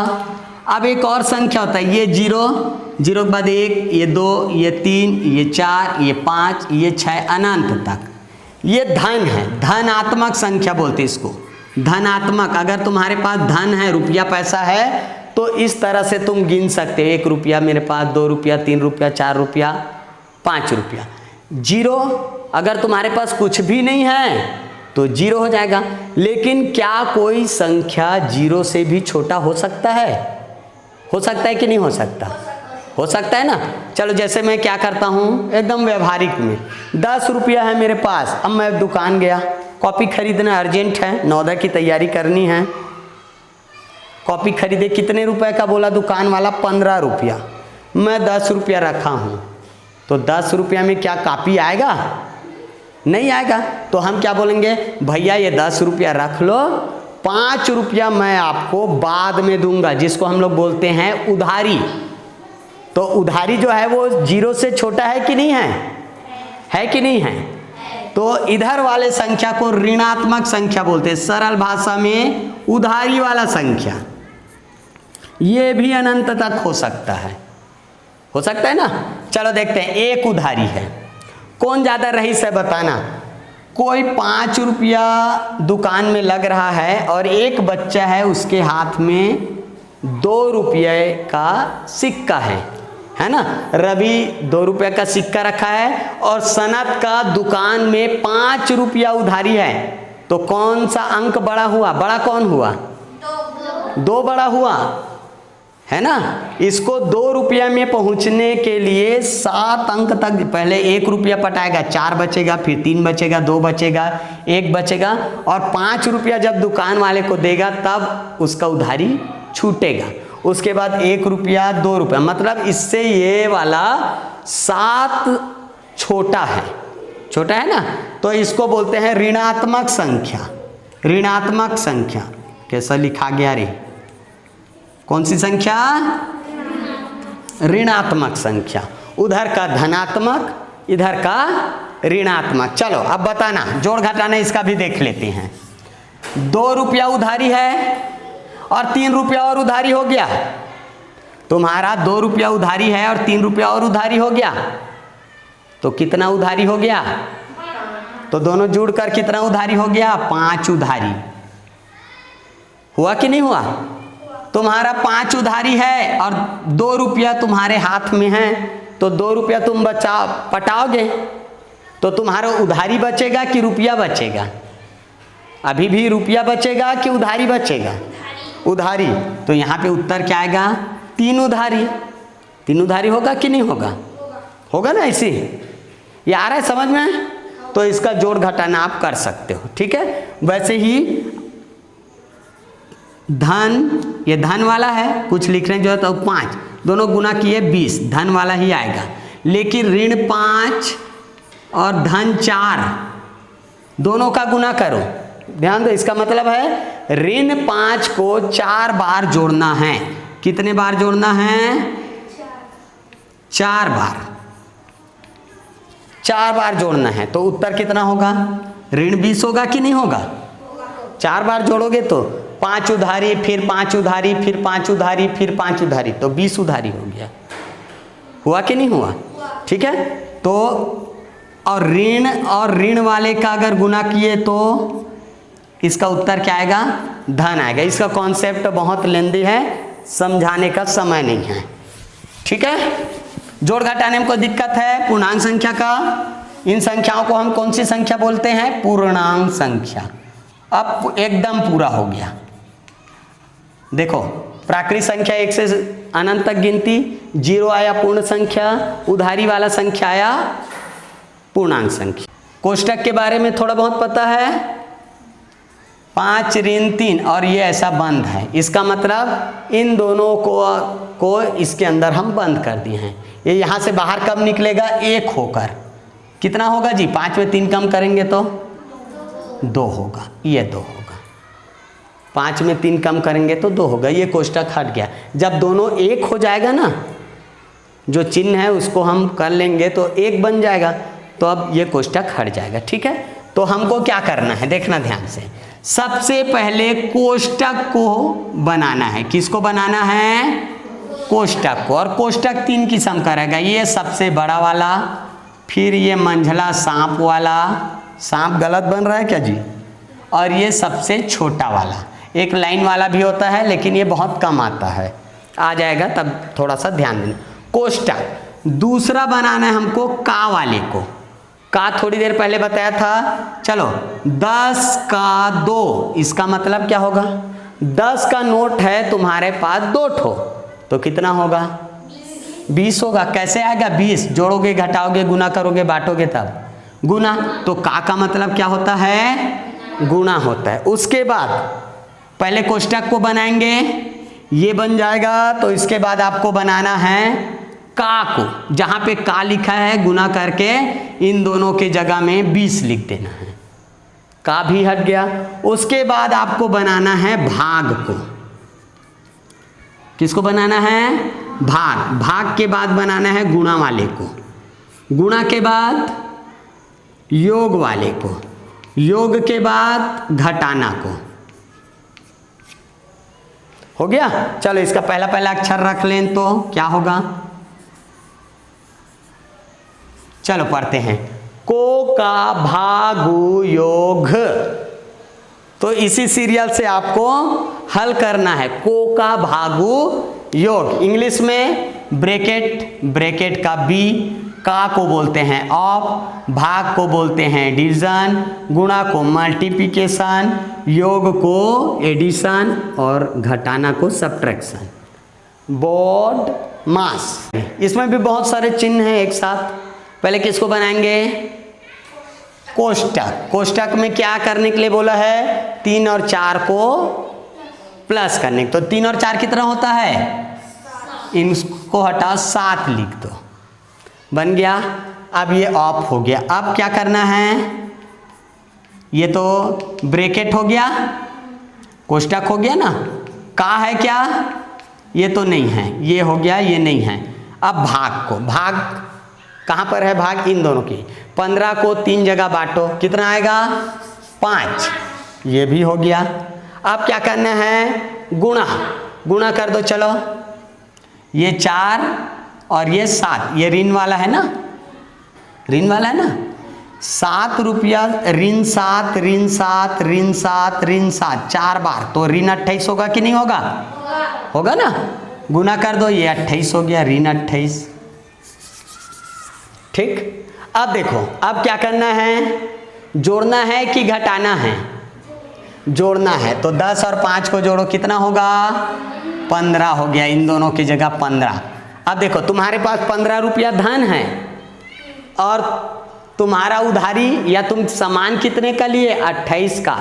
अब एक और संख्या होता है, ये 0 के बाद 1, ये 2, ये 3, ये 4, ये 5, ये 6, अनंत तक। ये धन है, धनात्मक संख्या बोलते इसको, धनात्मक। अगर तुम्हारे पास धन है, रुपया पैसा है, तो इस तरह से तुम गिन सकते हो। 1 रुपया मेरे पास, 2 रुपया, 3 रुपया, 4 रुपया, 5 रुपया। 0 अगर तुम्हारे पास कुछ भी नहीं है तो 0 हो जाएगा। लेकिन क्या कोई संख्या 0 से भी छोटा हो सकता है? हो सकता है कि नहीं हो सकता? हो सकता है ना। चलो जैसे मैं क्या करता हूँ एकदम व्यवहारिक में, 10 रुपया है मेरे पास। अब मैं दुकान गया, कॉपी खरीदना अर्जेंट है, नवोदय की तैयारी करनी है, कॉपी खरीदे। कितने रुपए का बोला दुकान वाला? 15 रुपया। मैं 10 रुपया रखा हूँ, तो 10 रुपया में क्या कॉपी आएगा? नहीं आएगा। तो हम क्या बोलेंगे? भैया ये 10 रुपया रख लो, 5 रुपया मैं आपको बाद में दूंगा, जिसको हम लोग बोलते हैं उधारी। तो उधारी जो है वो 0 से छोटा है कि नहीं है? है कि नहीं है? तो इधर वाले संख्या को ऋणात्मक संख्या बोलते हैं, सरल भाषा में उधारी वाला संख्या। ये भी अनंत तक हो सकता है, हो सकता है ना। चलो देखते हैं, एक उधारी है, कौन ज़्यादा रईस है बताना। कोई 5 रुपया दुकान में लग रहा है और एक बच्चा है, उसके हाथ में 2 रुपये का सिक्का है ना। रवि 2 रुपये का सिक्का रखा है और सनत का दुकान में 5 रुपया उधारी है। तो कौन सा अंक बड़ा हुआ? बड़ा कौन हुआ? 2 बड़ा हुआ है ना। इसको 2 रुपया में पहुंचने के लिए 7 अंक तक, पहले 1 रुपया पटाएगा, 4 बचेगा, फिर 3 बचेगा, 2 बचेगा, 1 बचेगा, और 5 रुपया जब दुकान वाले को देगा तब उसका उधारी छूटेगा। उसके बाद 1 रुपया, 2 रुपया, मतलब इससे ये वाला 7 छोटा है, छोटा है ना। तो इसको बोलते हैं ऋणात्मक संख्या। ऋणात्मक संख्या कैसा लिखा गया रे? कौन सी संख्या? ऋणात्मक संख्या। उधर का धनात्मक, इधर का ऋणात्मक। चलो अब बताना, जोड़ घटाना इसका भी देख लेते हैं। 2 रुपया उधारी है और 3 रुपया और उधारी हो गया। तुम्हारा 2 रुपया उधारी है और 3 रुपया और उधारी हो गया, तो कितना उधारी हो गया? तो दोनों जुड़कर कितना उधारी हो गया? 5 उधारी हुआ कि नहीं हुआ? तुम्हारा 5 उधारी है और 2 रुपया तुम्हारे हाथ में है, तो 2 रुपया तुम पटाओगे तो तुम्हारा उधारी बचेगा कि रुपया बचेगा? अभी भी रुपया बचेगा कि उधारी बचेगा? उधारी। तो यहाँ पे उत्तर क्या आएगा? 3 उधारी। 3 उधारी होगा कि नहीं होगा? होगा ना। इसी ये आ रहा है समझ में? तो इसका जोड़ घटाना आप कर सकते हो, ठीक है। वैसे ही धन, ये धन वाला है, कुछ लिखने जो है तो 5, दोनों गुना किए 20, धन वाला ही आएगा। लेकिन ऋण 5 और धन 4 दोनों का गुना करो, ध्यान दो। इसका मतलब है ऋण 5 को 4 बार जोड़ना है। कितने बार जोड़ना है? 4 बार। 4 बार जोड़ना है। तो उत्तर कितना होगा? ऋण 20 होगा कि नहीं होगा? 4 बार जोड़ोगे तो 5 उधारी, फिर 5 उधारी, फिर 5 उधारी, फिर 5 उधारी, तो 20 उधारी हो गया। हुआ कि नहीं हुआ? ठीक है। तो और ऋण वाले का अगर गुना किए तो इसका उत्तर क्या आएगा? धन आएगा। इसका कॉन्सेप्ट बहुत लेंदी है, समझाने का समय नहीं है। ठीक है। जोड़ घटाने में कोई दिक्कत है? पूर्णांक संख्या का, इन संख्याओं को हम कौन सी संख्या बोलते हैं? पूर्णांक संख्या। अब एकदम पूरा हो गया। देखो, प्राकृत संख्या 1 से अनंत तक गिनती, 0 आया पूर्ण संख्या, उधारी वाला संख्या आया पूर्णांक संख्या। कोष्टक के बारे में थोड़ा बहुत पता है? 5 ऋण 3 और ये ऐसा बंद है, इसका मतलब इन दोनों को इसके अंदर हम बंद कर दिए हैं। ये यहाँ से बाहर कब निकलेगा? 1 होकर। कितना होगा जी? 5 में 3 कम करेंगे तो 2 होगा, ये 2 होगा। 5 में 3 कम करेंगे तो 2 होगा। ये कोष्टक हट गया। जब दोनों 1 हो जाएगा ना, जो चिन्ह है उसको हम कर लेंगे तो 1 बन जाएगा, तो अब ये कोष्टक हट जाएगा। ठीक है। तो हमको क्या करना है, देखना ध्यान से। सबसे पहले कोष्टक को बनाना है। किसको बनाना है? कोष्टक को। और कोष्टक 3 किस्म का रहेगा। ये सबसे बड़ा वाला, फिर ये मंझला सांप वाला, सांप गलत बन रहा है क्या जी? और ये सबसे छोटा वाला, एक लाइन वाला भी होता है लेकिन ये बहुत कम आता है, आ जाएगा तब थोड़ा सा ध्यान देना। कोष्टक दूसरा बनाना है हमको का वाले को। का थोड़ी देर पहले बताया था। चलो, 10 का 2, इसका मतलब क्या होगा? 10 का नोट है तुम्हारे पास 2 ठो, तो कितना होगा? 20 होगा। कैसे आएगा? 20 जोड़ोगे, घटाओगे, गुना करोगे, बांटोगे तब गुना। तो का मतलब क्या होता है? गुना होता है। उसके बाद पहले कोष्टक को बनाएंगे, ये बन जाएगा। तो इसके बाद आपको बनाना है का को। जहां पे का लिखा है गुना करके इन दोनों के जगह में 20 लिख देना है। का भी हट गया। उसके बाद आपको बनाना है भाग को। किसको बनाना है? भाग। भाग के बाद बनाना है गुणा वाले को। गुणा के बाद योग वाले को। योग के बाद घटाना को। हो गया। चलो, इसका पहला पहला अक्षर रख लें तो क्या होगा? चलो पढ़ते हैं। को का भागु योग। तो इसी सीरियल से आपको हल करना है। को का भागु योग। इंग्लिश में ब्रैकेट, ब्रैकेट का बी, का को बोलते हैं ऑफ, भाग को बोलते हैं डिवीजन, गुणा को मल्टीप्लिकेशन, योग को एडिशन और घटाना को सब्ट्रैक्शन। बोर्ड मास। इसमें भी बहुत सारे चिन्ह हैं एक साथ। पहले किसको बनाएंगे? कोष्टक। कोष्टक में क्या करने के लिए बोला है? 3 और 4 को प्लस करने। तो 3 और 4 कितना होता है? इनको हटा 7 लिख दो, बन गया। अब ये ऑफ हो गया। अब क्या करना है? ये तो ब्रैकेट हो गया, कोष्टक हो गया ना। का है क्या? ये तो नहीं है, ये हो गया, ये नहीं है। अब भाग को। भाग कहाँ पर है? भाग इन दोनों की। 15 को 3 जगह बांटो, कितना आएगा? 5। ये भी हो गया। अब क्या करना है? गुणा। गुणा कर दो। चलो, ये 4 और ये 7, ये ऋण वाला है ना, ऋण वाला है ना। 7 रुपया, ऋण 7, ऋण 7, ऋण 7, ऋण 7, 4 बार, तो ऋण 28 होगा कि नहीं होगा? होगा ना। गुना कर दो, ये 28 हो गया, ऋण 28। ठीक। अब देखो, अब क्या करना है? जोड़ना है कि घटाना है? जोड़ना है। तो 10 और 5 को जोड़ो, कितना होगा? 15 हो गया। इन दोनों की जगह 15। अब देखो, तुम्हारे पास 15 रुपया धन है और तुम्हारा उधारी या तुम सामान कितने का लिए? 28 का।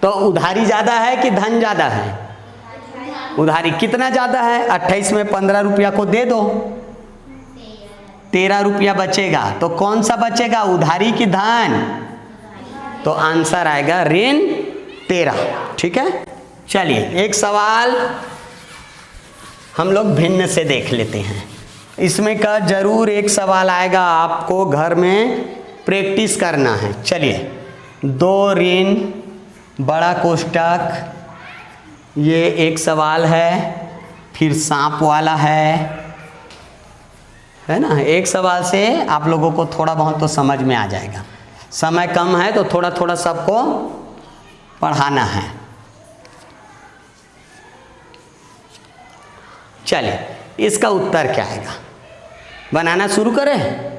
तो उधारी ज़्यादा है कि धन ज़्यादा है? उधारी कितना ज़्यादा है? 28 में 15 रुपया को दे दो, 13 रुपया बचेगा। तो कौन सा बचेगा, उधारी की धन? तो आंसर आएगा ऋण 13। ठीक है। चलिए, एक सवाल हम लोग भिन्न से देख लेते हैं। इसमें का जरूर एक सवाल आएगा, आपको घर में प्रैक्टिस करना है। चलिए, 2 ऋण बड़ा कोष्टक, ये एक सवाल है, फिर सांप वाला है ना। एक सवाल से आप लोगों को थोड़ा बहुत तो समझ में आ जाएगा। समय कम है तो थोड़ा थोड़ा सबको पढ़ाना है। चलिए, इसका उत्तर क्या आएगा, बनाना शुरू करें।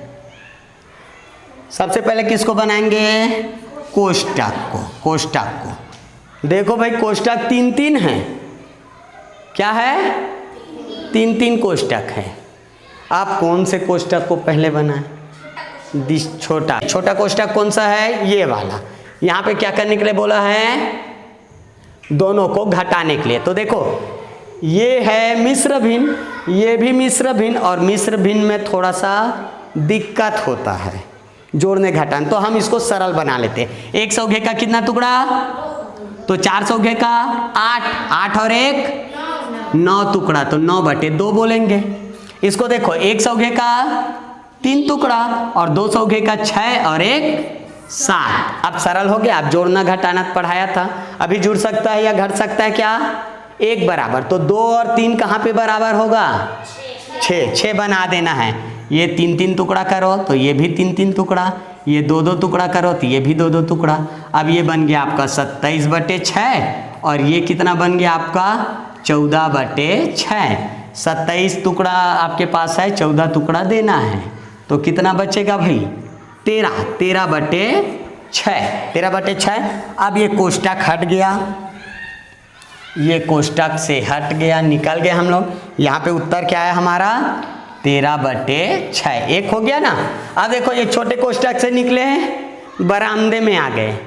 सबसे पहले किसको बनाएंगे, कोष्टक को। देखो भाई, कोष्टक 3-3 हैं। क्या है, 3-3 कोष्टक है। आप कौन से कोष्टक को पहले बनाएं, छोटा कोष्टक कौन सा है, ये वाला। यहाँ पे क्या करने के लिए बोला है, दोनों को घटाने के लिए। तो देखो, ये है मिश्र भिन्न, ये भी मिश्र भिन्न, और मिश्र भिन्न में थोड़ा सा दिक्कत होता है जोड़ने घटाने, तो हम इसको सरल बना लेते हैं। 1 सौघे का कितना टुकड़ा, तो 4 सौघे का 8 और 1 9 टुकड़ा, तो 9/2 बोलेंगे। इसको देखो, 1 सौघे का 3 टुकड़ा और 2 सौघे का 6 और 1 7। अब सरल हो गया। अब जोड़ना घटाना पढ़ाया था, अभी जुड़ सकता है या घट सकता है क्या, 1 बराबर। तो 2 और 3 कहाँ पे बराबर होगा, 6 बना देना है। ये 3-3 टुकड़ा करो तो ये भी 3-3 टुकड़ा, ये 2-2 टुकड़ा करो तो ये भी 2-2 टुकड़ा। अब ये बन गया आपका 27/6, और ये कितना बन गया आपका 14/6। 27 टुकड़ा आपके पास है, 14 टुकड़ा देना है, तो कितना बचेगा भाई, 13/6। अब ये कोष्टक हट गया, ये कोष्टक से हट गया, निकल गए हम लोग। यहाँ पे उत्तर क्या है हमारा, 13/6। एक हो गया ना। अब देखो, ये छोटे कोष्टक से निकले हैं, बरामदे में आ गए,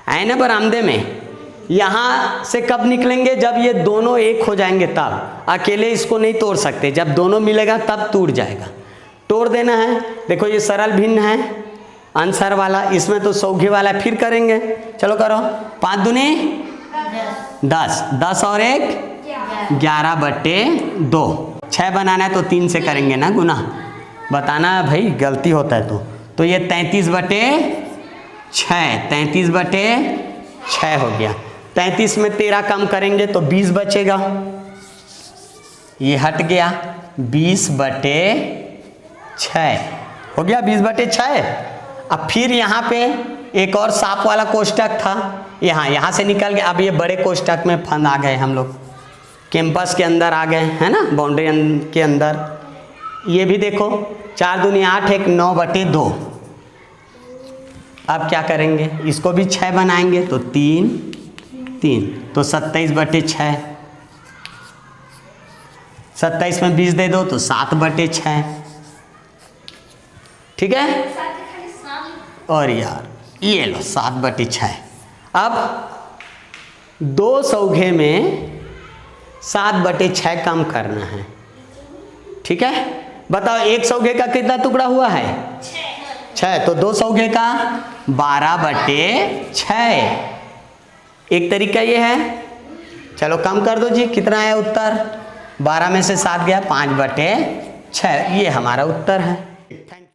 आए ना बरामदे में। यहाँ से कब निकलेंगे, जब ये दोनों एक हो जाएंगे तब। अकेले इसको नहीं तोड़ सकते, जब दोनों मिलेगा तब टूट जाएगा, तोड़ देना है। देखो, ये सरल भिन्न है, आंसर वाला, इसमें तो सौघे वाला फिर करेंगे। चलो करो, 5 दूनी 10, 10 और 1 11/2। 6 बनाना है तो 3 से करेंगे ना गुना, बताना भाई, गलती होता है तो ये 33/6, 33/6 हो गया। 33 में 13 कम करेंगे तो 20 बचेगा, ये हट गया, 20/6 हो गया, 20/6। अब फिर यहाँ पे एक और सांप वाला कोष्टक था, यहाँ से निकल गया। अब ये बड़े कोष्टक में फंद आ गए हम लोग, कैंपस के अंदर आ गए, है ना, बाउंड्री के अंदर। ये भी देखो, 4 दूनी 8, 1 9/2। अब क्या करेंगे, इसको भी 6 बनाएंगे तो 3 तो 27/6। 27 में 20 दे दो तो 7/6, ठीक है। और यार ये लो 7/6। अब 2 सौघे में 7/6 कम करना है, ठीक है। बताओ, 1 सौघे का कितना टुकड़ा हुआ है, 6, तो 2 सौघे का 12/6। एक तरीका ये है। चलो कम कर दो जी, कितना है उत्तर, 12 में से 7 गया, 5/6। ये हमारा उत्तर है।